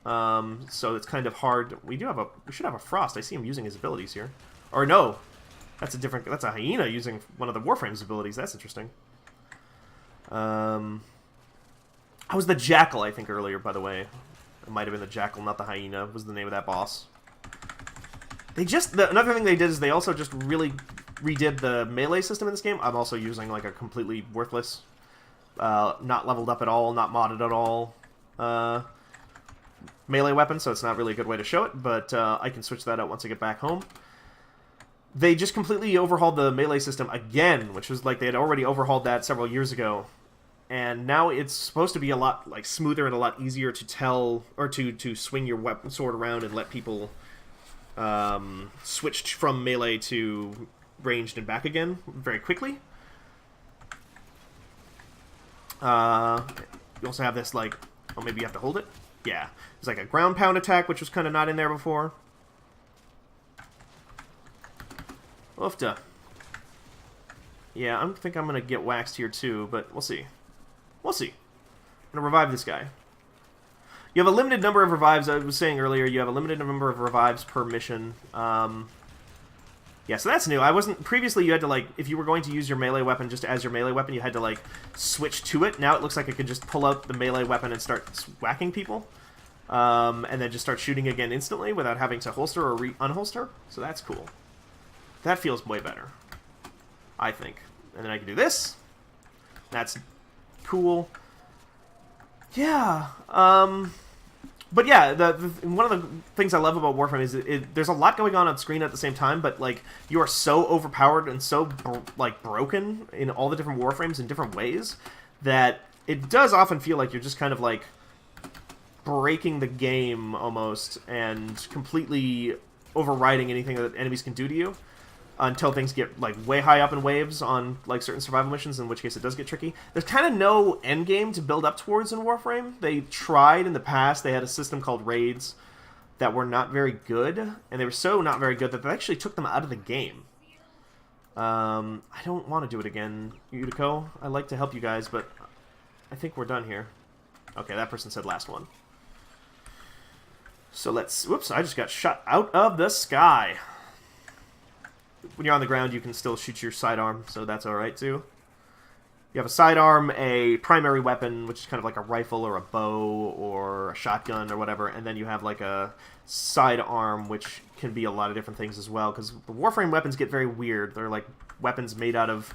So it's kind of hard. We should have a Frost. I see him using his abilities here. Or no, that's a hyena using one of the Warframe's abilities. That's interesting. I was the Jackal, I think, earlier, by the way. It might have been the Jackal, not the hyena, was the name of that boss. Another thing they did is they also just really redid the melee system in this game. I'm also using, like, a completely worthless, not leveled up at all, not modded at all, melee weapon, so it's not really a good way to show it, but I can switch that out once I get back home. They just completely overhauled the melee system again, which was like they had already overhauled that several years ago. And now it's supposed to be a lot, like, smoother and a lot easier to tell, or to swing your weapon sword around and let people switch from melee to ranged and back again very quickly. You also have this, like, oh, maybe you have to hold it? Yeah. There's like a ground pound attack, which was kind of not in there before. Oofta. Yeah, I think I'm going to get waxed here too, but we'll see. We'll see. I'm going to revive this guy. You have a limited number of revives. I was saying earlier, you have a limited number of revives per mission. Yeah, so that's new. Previously, you had to, like, if you were going to use your melee weapon just as your melee weapon, you had to, like, switch to it. Now it looks like I could just pull out the melee weapon and start whacking people. And then just start shooting again instantly without having to holster or unholster. So that's cool. That feels way better, I think. And then I can do this. That's cool. Yeah. But yeah, one of the things I love about Warframe is there's a lot going on screen at the same time, but, like, you are so overpowered and so broken in all the different Warframes in different ways that it does often feel like you're just kind of, like, breaking the game almost and completely overriding anything that enemies can do to you. until things get like way high up in waves on like certain survival missions, in which case it does get tricky. There's kind of no end game to build up towards in Warframe. They tried in the past. They had a system called raids that were not very good, and they were so not very good that they actually took them out of the game. I don't want to do it again, Udico. I like to help you guys, but I think we're done here. Okay, that person said last one. So let's... Whoops, I just got shot out of the sky. When you're on the ground, you can still shoot your sidearm, so that's alright too. You have a sidearm, a primary weapon, which is kind of like a rifle or a bow or a shotgun or whatever, and then you have like a sidearm, which can be a lot of different things as well, because the Warframe weapons get very weird. They're like weapons made out of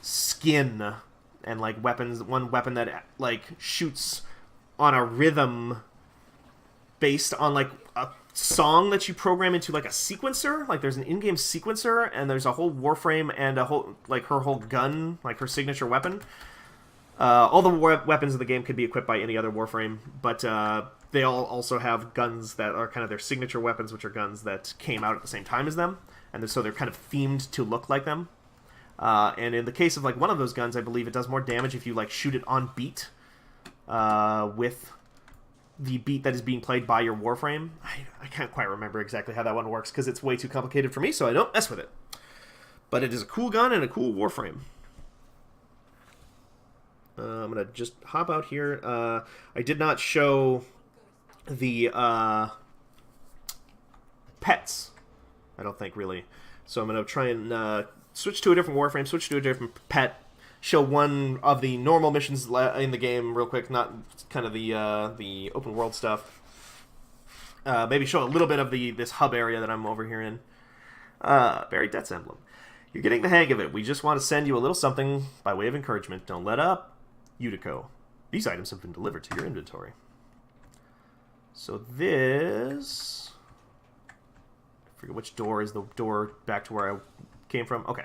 skin, and like weapons, one weapon that like shoots on a rhythm based on like a song that you program into like a sequencer. Like there's an in-game sequencer, and there's a whole Warframe and a whole like her whole gun, like her signature weapon. All the weapons in the game could be equipped by any other Warframe, but they all also have guns that are kind of their signature weapons, which are guns that came out at the same time as them, and so they're kind of themed to look like them. And in the case of like one of those guns, I believe it does more damage if you like shoot it on beat with the beat that is being played by your Warframe. I can't quite remember exactly how that one works because it's way too complicated for me, so I don't mess with it. But it is a cool gun and a cool Warframe. I'm going to just hop out here. I did not show the pets, I don't think, really. So I'm going to try and switch to a different Warframe, switch to a different pet, show one of the normal missions in the game real quick, not kind of the open world stuff. Maybe show a little bit of this hub area that I'm over here in. Buried Death's Emblem. You're getting the hang of it. We just want to send you a little something by way of encouragement. Don't let up. Udico. These items have been delivered to your inventory. So this... I forget which door is the door back to where I came from. Okay.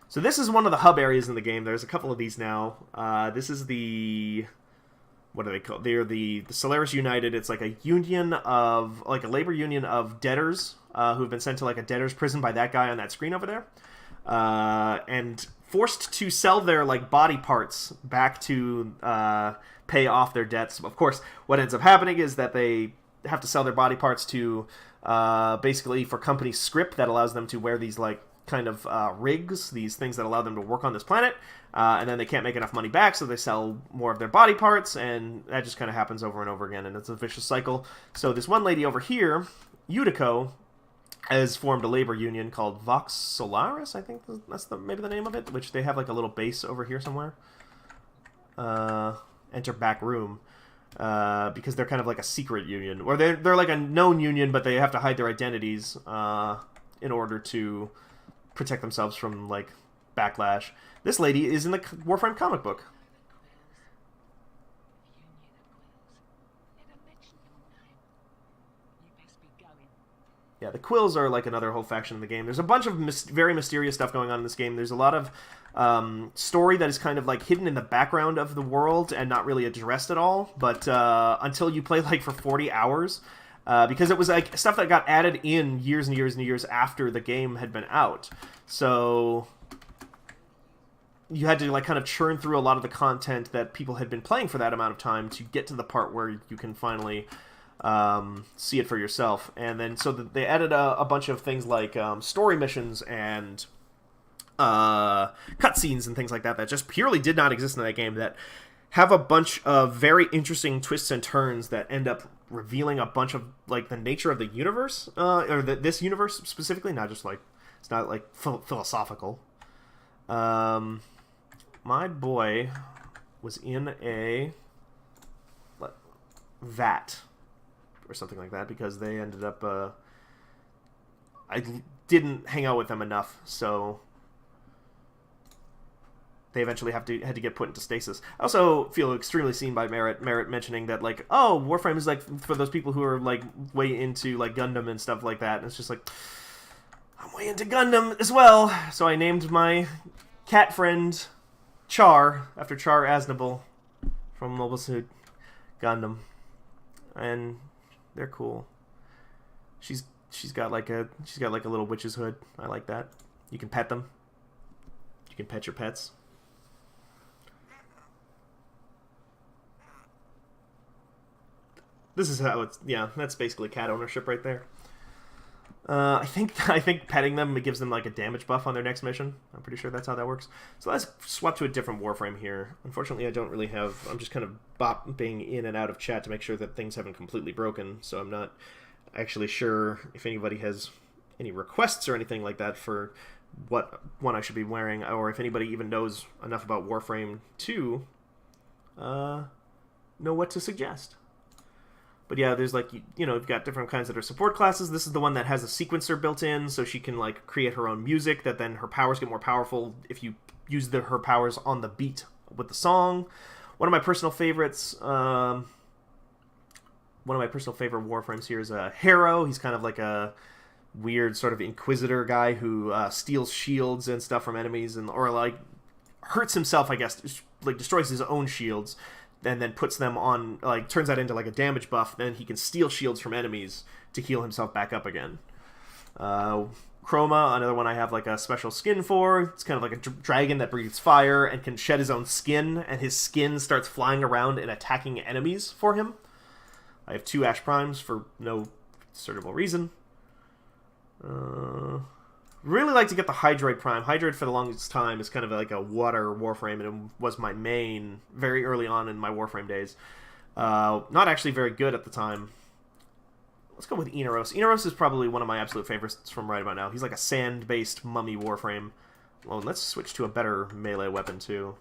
So this is one of the hub areas in the game. There's a couple of these now. This is the... What are they called? They're the Solaris United. It's like a union of... Like a labor union of debtors who have been sent to like a debtor's prison by that guy on that screen over there. And forced to sell their like body parts back to pay off their debts. Of course, what ends up happening is that they have to sell their body parts to basically for company script that allows them to wear these like kind of rigs, these things that allow them to work on this planet, and then they can't make enough money back, so they sell more of their body parts, and that just kind of happens over and over again, and it's a vicious cycle. So this one lady over here, Udico, has formed a labor union called Vox Solaris, I think that's maybe the name of it, which they have like a little base over here somewhere. Enter back room. Because they're kind of like a secret union, or they're like a known union, but they have to hide their identities in order to protect themselves from like backlash. This lady is in the Warframe comic book. Yeah, the Quills are like another whole faction in the game. There's a bunch of very mysterious stuff going on in this game. There's a lot of story that is kind of like hidden in the background of the world and not really addressed at all. But until you play like for 40 hours, because it was like stuff that got added in years and years and years after the game had been out. So you had to like kind of churn through a lot of the content that people had been playing for that amount of time to get to the part where you can finally see it for yourself. And then so they added a bunch of things like story missions and cutscenes and things like that just purely did not exist in that game, that have a bunch of very interesting twists and turns that end up revealing a bunch of like the nature of the universe, or this universe specifically, not just like it's not like philosophical. My boy was in a vat or something like that, because they ended up I didn't hang out with them enough, so they eventually had to get put into stasis. I also feel extremely seen by Merritt mentioning that like, oh, Warframe is like for those people who are like way into like Gundam and stuff like that, and it's just like, I'm way into Gundam as well, so I named my cat friend Char after Char Aznable from Mobile Suit Gundam, and they're cool. She's got like a little witch's hood. I like that. You can pet them. You can pet your pets. This is how it's... Yeah, that's basically cat ownership right there. I think petting them, it gives them like a damage buff on their next mission. I'm pretty sure that's how that works. So let's swap to a different Warframe here. Unfortunately, I don't really have... I'm just kind of bopping in and out of chat to make sure that things haven't completely broken, so I'm not actually sure if anybody has any requests or anything like that for what one I should be wearing, or if anybody even knows enough about Warframe to know what to suggest. But yeah, there's like, you know, you've got different kinds that are support classes. This is the one that has a sequencer built in, so she can like create her own music that then her powers get more powerful if you use her powers on the beat with the song. One of my personal favorites, one of my personal favorite Warframes here is Harrow. He's kind of like a weird sort of inquisitor guy who steals shields and stuff from enemies, or like hurts himself, I guess, like destroys his own shields, and then puts them on, like, turns that into like a damage buff. Then he can steal shields from enemies to heal himself back up again. Chroma, another one I have like a special skin for. It's kind of like a dragon that breathes fire and can shed his own skin, and his skin starts flying around and attacking enemies for him. I have 2 Ash Primes for no discernible reason. Really like to get the Hydroid Prime. Hydroid for the longest time is kind of like a water Warframe, and it was my main very early on in my Warframe days. Not actually very good at the time. Let's go with Inaros. Inaros is probably one of my absolute favorites from right about now. He's like a sand-based mummy Warframe. Well, let's switch to a better melee weapon too,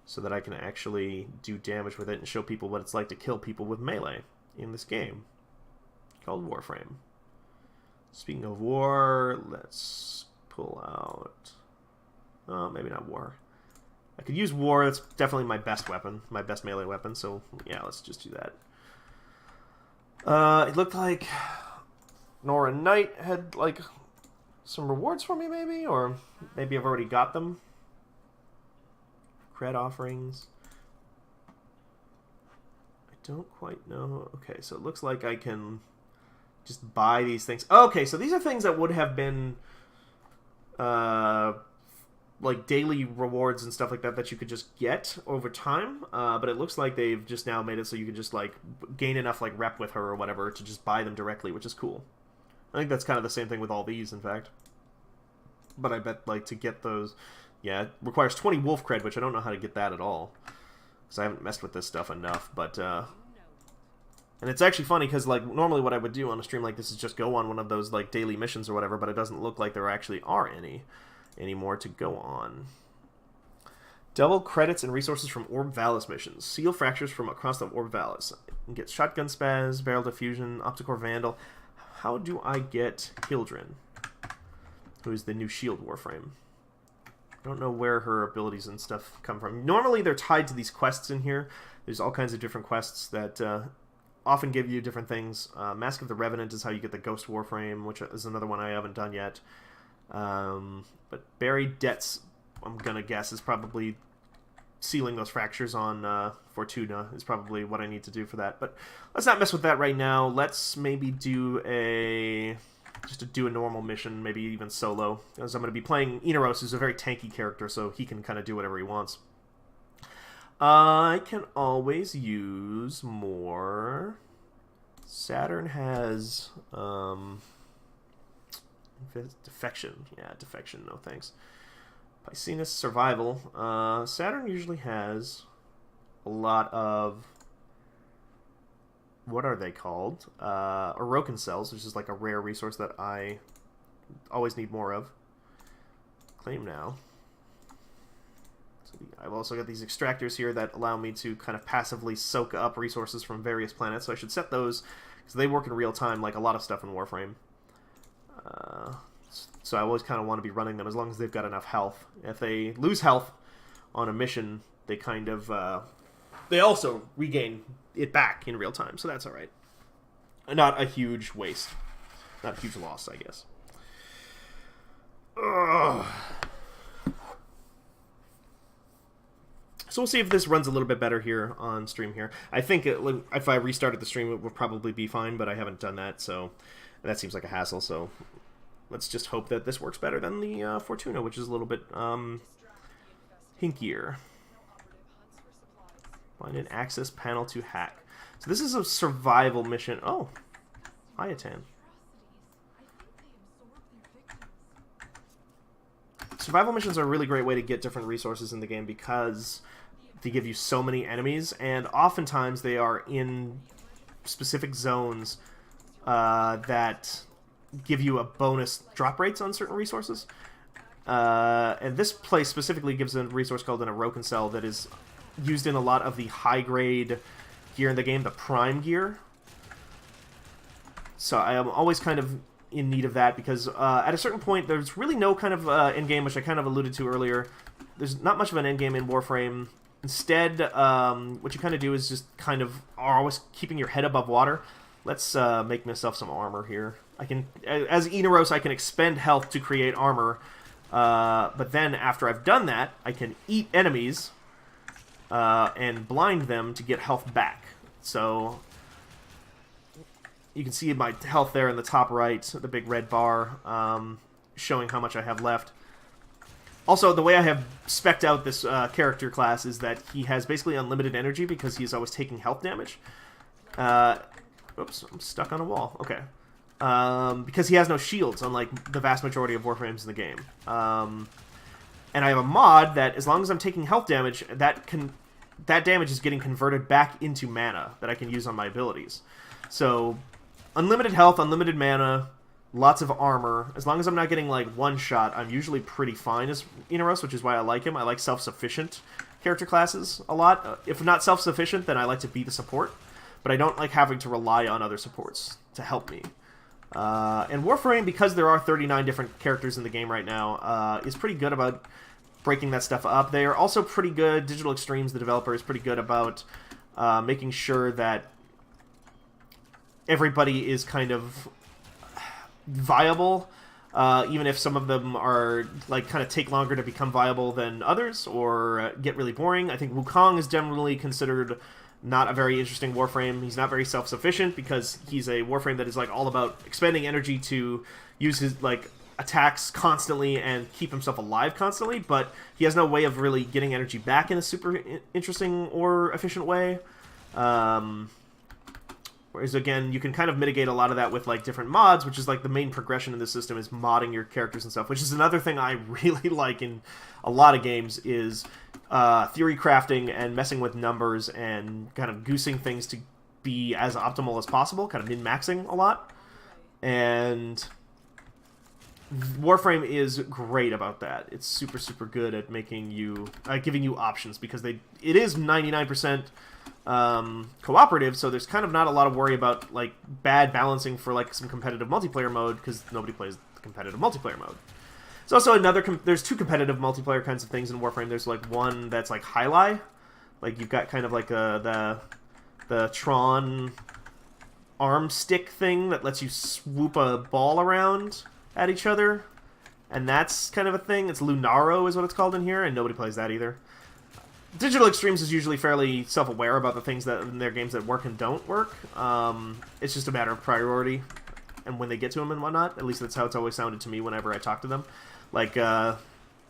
so that I can actually do damage with it and show people what it's like to kill people with melee in this game called Warframe. Speaking of war, let's pull out... Oh, maybe not war. I could use war. That's definitely my best weapon, my best melee weapon, so yeah, let's just do that. It looked like Nora Knight had, like, some rewards for me, maybe? Or maybe I've already got them. Cred offerings. I don't quite know. Okay, so it looks like I can... just buy these things. Okay, so these are things that would have been like daily rewards and stuff like that that you could just get over time. But it looks like they've just now made it so you can just like gain enough like rep with her or whatever to just buy them directly, which is cool. I think that's kind of the same thing with all these, in fact. But I bet like to get those, yeah, it requires 20 wolf cred, which I don't know how to get that at all because I haven't messed with this stuff enough. But and it's actually funny because, like, normally what I would do on a stream like this is just go on one of those, like, daily missions or whatever, but it doesn't look like there actually are any anymore to go on. Double credits and resources from Orb Valis missions. Seal fractures from across the Orb Valis. Get Shotgun Spaz, Barrel Diffusion, Opticore Vandal. How do I get Hildren, who is the new Shield Warframe? I don't know where her abilities and stuff come from. Normally they're tied to these quests in here. There's all kinds of different quests that... often give you different things. Mask of the Revenant is how you get the Ghost Warframe, which is another one I haven't done yet. But Buried Debts, I'm going to guess, is probably sealing those fractures on Fortuna is probably what I need to do for that. But let's not mess with that right now. Let's maybe do just to do a normal mission, maybe even solo. Because I'm going to be playing Inaros, who's a very tanky character, so he can kind of do whatever he wants. I can always use more. Saturn has defection. Yeah, defection. No thanks. Piscinus survival. Saturn usually has a lot of, what are they called? Orokin cells, which is like a rare resource that I always need more of. Claim now. I've also got these extractors here that allow me to kind of passively soak up resources from various planets, so I should set those, because they work in real time like a lot of stuff in Warframe. So I always kind of want to be running them as long as they've got enough health. If they lose health on a mission, they kind of... they also regain it back in real time, so that's alright. Not a huge waste. Not a huge loss, I guess. Ugh. So we'll see if this runs a little bit better here on stream here. I think if I restarted the stream, it would probably be fine, but I haven't done that, so that seems like a hassle, so let's just hope that this works better than the Fortuna, which is a little bit hinkier. Find an access panel to hack. So this is a survival mission. Oh, Iatan. Survival missions are a really great way to get different resources in the game because they give you so many enemies, and oftentimes they are in specific zones that give you a bonus drop rates on certain resources. And this place specifically gives a resource called an Aroken Cell that is used in a lot of the high-grade gear in the game, the Prime gear. So I am always kind of in need of that because at a certain point there's really no kind of endgame, which I kind of alluded to earlier. There's not much of an endgame in Warframe. Instead, what you kind of do is just kind of are always keeping your head above water. Let's make myself some armor here. I can, as Inaros, I can expend health to create armor, but then after I've done that, I can eat enemies and blind them to get health back. So you can see my health there in the top right, the big red bar, showing how much I have left. Also, the way I have spec'd out this character class is that he has basically unlimited energy because he's always taking health damage. Oops, I'm stuck on a wall. Okay. Because he has no shields, unlike the vast majority of Warframes in the game. And I have a mod that, as long as I'm taking health damage, that damage is getting converted back into mana that I can use on my abilities. So, unlimited health, unlimited mana, lots of armor. As long as I'm not getting, like, one shot, I'm usually pretty fine as Inaros, which is why I like him. I like self-sufficient character classes a lot. If not self-sufficient, then I like to be the support. But I don't like having to rely on other supports to help me. And Warframe, because there are 39 different characters in the game right now, is pretty good about breaking that stuff up. They are also pretty good, Digital Extremes, the developer, is pretty good about making sure that everybody is kind of viable, even if some of them are, like, kind of take longer to become viable than others, or get really boring. I think Wukong is generally considered not a very interesting Warframe. He's not very self-sufficient because he's a Warframe that is, like, all about expending energy to use his, like, attacks constantly and keep himself alive constantly, but he has no way of really getting energy back in a super interesting or efficient way. Whereas, again, you can kind of mitigate a lot of that with, like, different mods, which is, like, the main progression in the system is modding your characters and stuff, which is another thing I really like in a lot of games is theory crafting and messing with numbers and kind of goosing things to be as optimal as possible, kind of min-maxing a lot. And Warframe is great about that. It's super, super good at making you, giving you options, because it is 99% cooperative, so there's kind of not a lot of worry about, like, bad balancing for, like, some competitive multiplayer mode, because nobody plays the competitive multiplayer mode. There's also there's two competitive multiplayer kinds of things in Warframe. There's, like, one that's, like, highlight, like, you've got kind of, like, the Tron arm stick thing that lets you swoop a ball around at each other, and that's kind of a thing. It's Lunaro is what it's called in here, and nobody plays that either. Digital Extremes is usually fairly self-aware about the things that in their games that work and don't work. It's just a matter of priority and when they get to them and whatnot. At least that's how it's always sounded to me whenever I talk to them. Like, the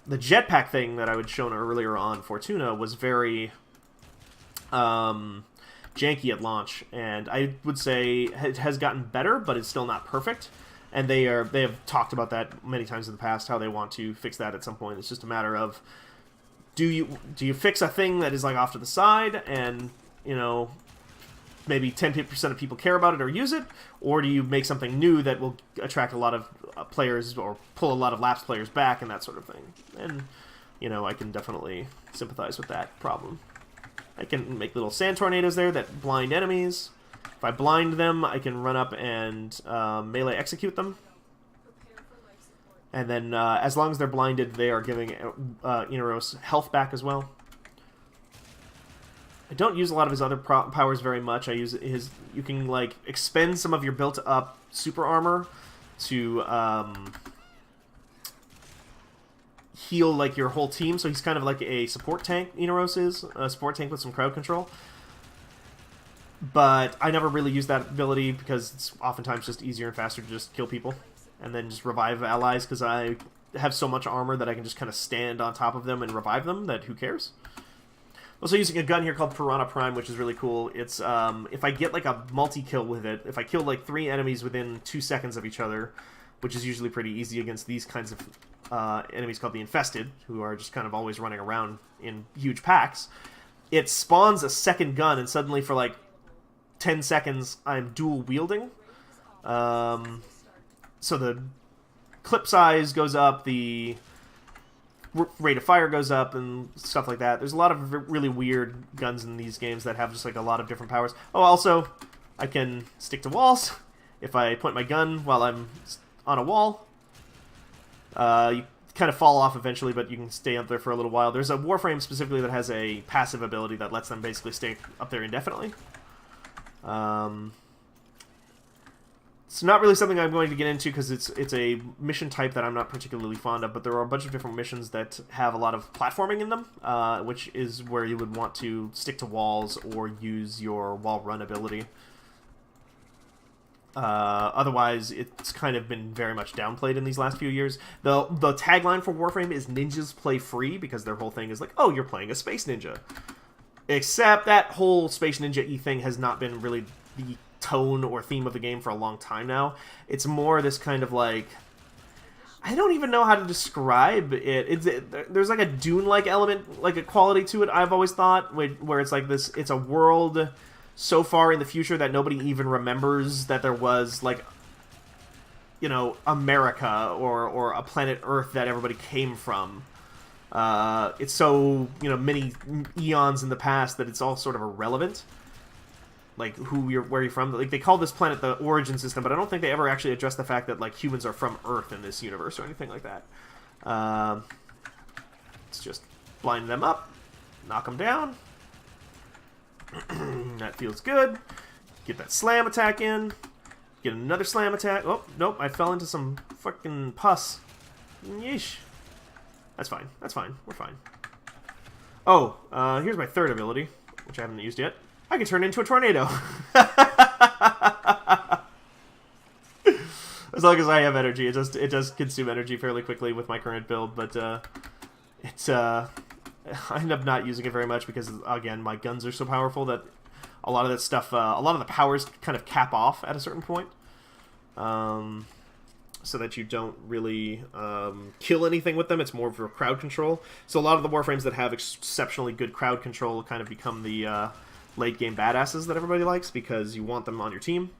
jetpack thing that I had shown earlier on Fortuna was very janky at launch, and I would say it has gotten better, but it's still not perfect. And they have talked about that many times in the past, how they want to fix that at some point. It's just a matter of, do you fix a thing that is, like, off to the side and, you know, maybe 10% of people care about it or use it, or do you make something new that will attract a lot of players or pull a lot of lapsed players back and that sort of thing? And, you know, I can definitely sympathize with that problem. I can make little sand tornadoes there that blind enemies. If I blind them, I can run up and melee execute them. And then, as long as they're blinded, they are giving Inaros health back as well. I don't use a lot of his other powers very much. I use his... You can, like, expend some of your built-up super armor to heal, like, your whole team. So he's kind of like a support tank, Inaros is. A support tank with some crowd control. But I never really use that ability because it's oftentimes just easier and faster to just kill people and then just revive allies, because I have so much armor that I can just kind of stand on top of them and revive them, that who cares? Also using a gun here called Piranha Prime, which is really cool. It's, if I get, like, a multi-kill with it, if I kill, like, 3 enemies within 2 seconds of each other, which is usually pretty easy against these kinds of enemies called the Infested, who are just kind of always running around in huge packs, it spawns a second gun, and suddenly for, like, 10 seconds, I'm dual-wielding. So the clip size goes up, the rate of fire goes up, and stuff like that. There's a lot of really weird guns in these games that have just like a lot of different powers. Oh, also, I can stick to walls. If I point my gun while I'm on a wall, you kind of fall off eventually, but you can stay up there for a little while. There's a Warframe specifically that has a passive ability that lets them basically stay up there indefinitely. It's not really something I'm going to get into because it's a mission type that I'm not particularly fond of, but there are a bunch of different missions that have a lot of platforming in them, which is where you would want to stick to walls or use your wall run ability. Otherwise, it's kind of been very much downplayed in these last few years. The tagline for Warframe is "Ninjas play free," because their whole thing is like, oh, you're playing a space ninja. Except that whole space ninja-y thing has not been really the tone or theme of the game for a long time now. It's more this kind of like, I don't even know how to describe it. There's like a Dune-like element, like a quality to it, I've always thought, where it's like this, it's a world so far in the future that nobody even remembers that there was, like, you know, America or a planet Earth that everybody came from. It's so, you know, many eons in the past that it's all sort of irrelevant. Like, where you're from. Like, they call this planet the origin system, but I don't think they ever actually address the fact that, like, humans are from Earth in this universe or anything like that. Let's just blind them up, knock them down. That feels good. Get that slam attack in. Get another slam attack. Oh, nope, I fell into some fucking pus. Yeesh. That's fine. That's fine. We're fine. Oh, here's my third ability, which I haven't used yet. I can turn into a tornado. As long as I have energy. It does consume energy fairly quickly with my current build, but I end up not using it very much because, again, my guns are so powerful that a lot of that stuff, a lot of the powers kind of cap off at a certain point. So that you don't really kill anything with them. It's more for crowd control. So a lot of the Warframes that have exceptionally good crowd control kind of become the late game badasses that everybody likes, because you want them on your team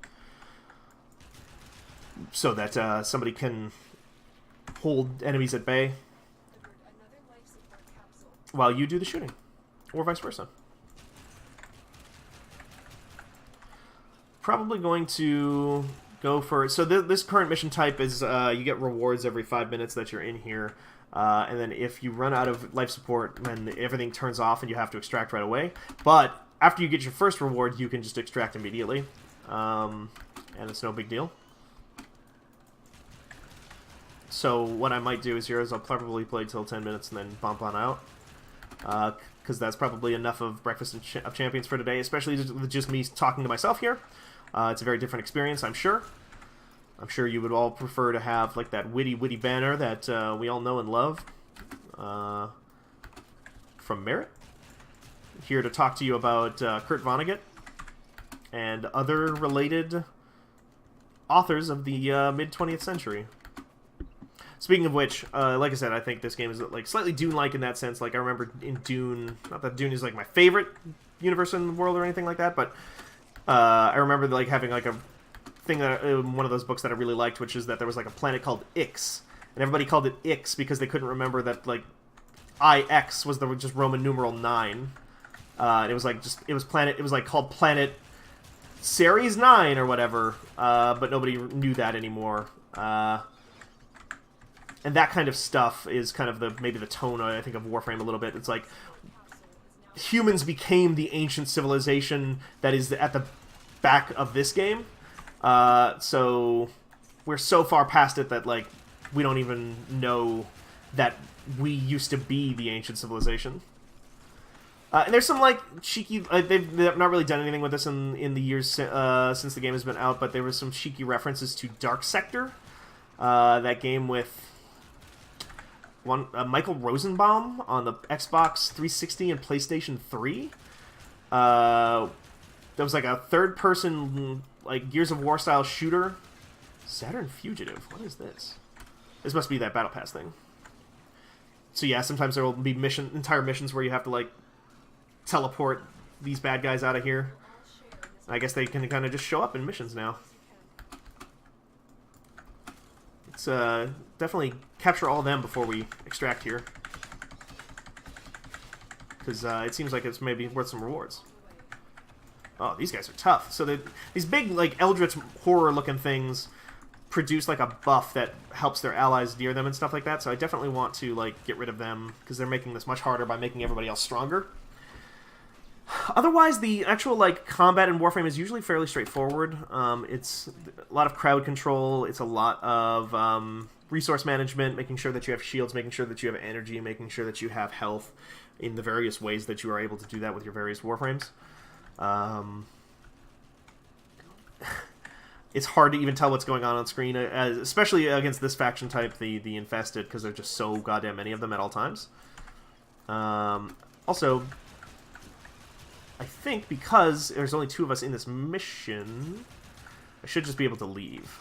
so that somebody can hold enemies at bay while you do the shooting, or vice versa. Probably going to go for... So this current mission type is you get rewards every 5 minutes that you're in here, and then if you run out of life support, then everything turns off and you have to extract right away. But after you get your first reward, you can just extract immediately, and it's no big deal. So what I might do is I'll probably play till 10 minutes and then bump on out, because that's probably enough of Breakfast of Champions for today, especially with just me talking to myself here. It's a very different experience, I'm sure. I'm sure you would all prefer to have like that witty banner that we all know and love from Merritt. Here to talk to you about Kurt Vonnegut and other related authors of the mid-20th century. Speaking of which, like I said, I think this game is like slightly Dune-like in that sense. Like, I remember in Dune, not that Dune is like my favorite universe in the world or anything like that, but I remember like having like a thing that one of those books that I really liked, which is that there was like a planet called Ix, and everybody called it Ix because they couldn't remember that like IX was the just Roman numeral 9. And it was like it was like called Planet Ceres 9 or whatever, but nobody knew that anymore. And that kind of stuff is kind of maybe the tone, I think, of Warframe a little bit. It's like humans became the ancient civilization that is at the back of this game. So we're so far past it that like we don't even know that we used to be the ancient civilization. And there's some like cheeky. They've not really done anything with this in the years since the game has been out, but there was some cheeky references to Dark Sector. that game with Michael Rosenbaum on the Xbox 360 and PlayStation 3. That was like a third-person, like Gears of War style shooter. Saturn Fugitive. What is this? This must be that Battle Pass thing. So yeah, sometimes there will be entire missions where you have to like teleport these bad guys out of here. I guess they can kind of just show up in missions now. Let's definitely capture all of them before we extract here, because it seems like it's maybe worth some rewards. Oh, these guys are tough. So these big, like, eldritch horror-looking things produce, like, a buff that helps their allies near them and stuff like that, so I definitely want to, like, get rid of them, because they're making this much harder by making everybody else stronger. Otherwise, the actual, like, combat in Warframe is usually fairly straightforward. It's a lot of crowd control, it's a lot of resource management, making sure that you have shields, making sure that you have energy, making sure that you have health in the various ways that you are able to do that with your various Warframes. It's hard to even tell what's going on screen, especially against this faction type, the Infested, because there's just so goddamn many of them at all times. Also, I think because there's only 2 of us in this mission, I should just be able to leave.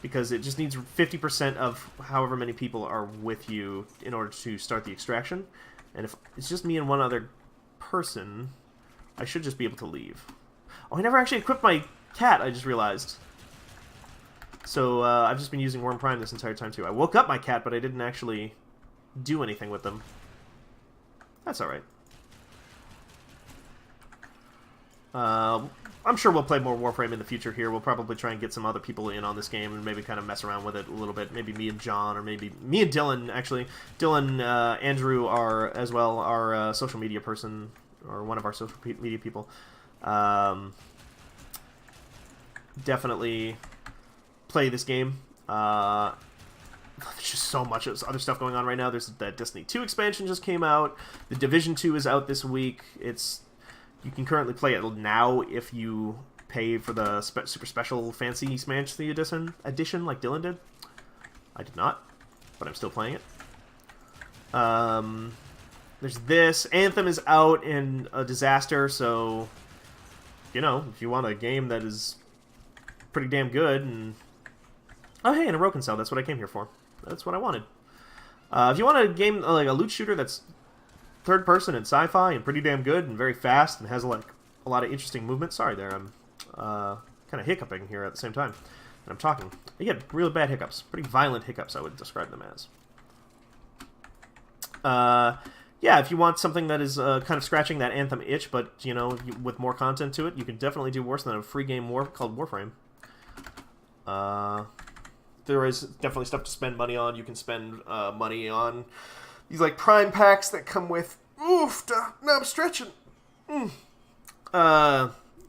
Because it just needs 50% of however many people are with you in order to start the extraction. And if it's just me and one other person, I should just be able to leave. Oh, I never actually equipped my cat, I just realized. So, I've just been using Worm Prime this entire time, too. I woke up my cat, but I didn't actually do anything with them. That's alright. I'm sure we'll play more Warframe in the future here. We'll probably try and get some other people in on this game and maybe kind of mess around with it a little bit. Maybe me and John, or maybe me and Dylan, actually. Dylan, Andrew are, as well, our social media person, or one of our social media people. Definitely play this game. There's just so much other stuff going on right now. There's that Destiny 2 expansion just came out. The Division 2 is out this week. You can currently play it now if you pay for the super special fancy Fantasy edition like Dylan did. I did not, but I'm still playing it. There's this. Anthem is out in a disaster, so, you know, if you want a game that is pretty damn good, and... Oh, hey, and a Roken cell. That's what I came here for. That's what I wanted. If you want a game, like a loot shooter that's third person and sci-fi and pretty damn good and very fast and has like a lot of interesting movement. Sorry there, I'm kind of hiccuping here at the same time. And I'm talking. I get really bad hiccups. Pretty violent hiccups, I would describe them as. Yeah, if you want something that is kind of scratching that Anthem itch, but, you know, with more content to it, you can definitely do worse than a free game called Warframe. There is definitely stuff to spend money on. You can spend money on these, like, Prime packs that come with... Oof! Now I'm stretching!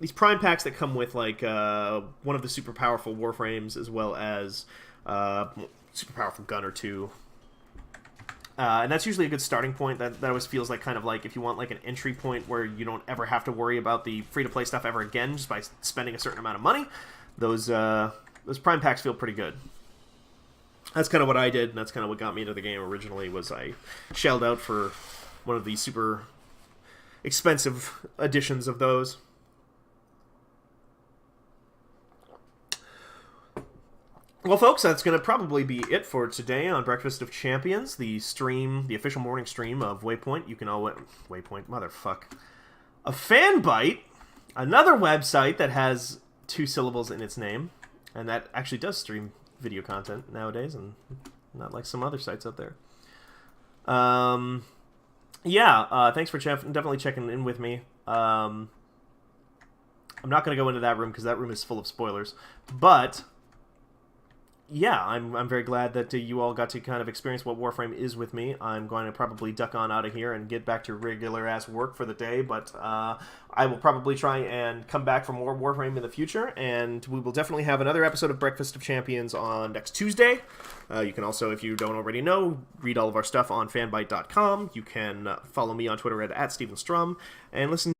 These Prime packs that come with, like, one of the super powerful Warframes, as well as super powerful gun or two. And that's usually a good starting point. That always feels like kind of like if you want like an entry point where you don't ever have to worry about the free-to-play stuff ever again just by spending a certain amount of money. Those Prime packs feel pretty good. That's kind of what I did, and that's kind of what got me into the game originally, was I shelled out for one of the super expensive editions of those. Well, folks, that's going to probably be it for today on Breakfast of Champions, the stream, the official morning stream of Waypoint. You can always... Waypoint, motherfuck. A Fanbyte, another website that has 2 syllables in its name, and that actually does stream video content nowadays, and not like some other sites out there. Yeah, thanks for definitely checking in with me. I'm not going to go into that room because that room is full of spoilers, but yeah, I'm very glad that you all got to kind of experience what Warframe is with me. I'm going to probably duck on out of here and get back to regular-ass work for the day, but I will probably try and come back for more Warframe in the future, and we will definitely have another episode of Breakfast of Champions on next Tuesday. You can also, if you don't already know, read all of our stuff on fanbyte.com. You can follow me on Twitter at StephenStrum, and listen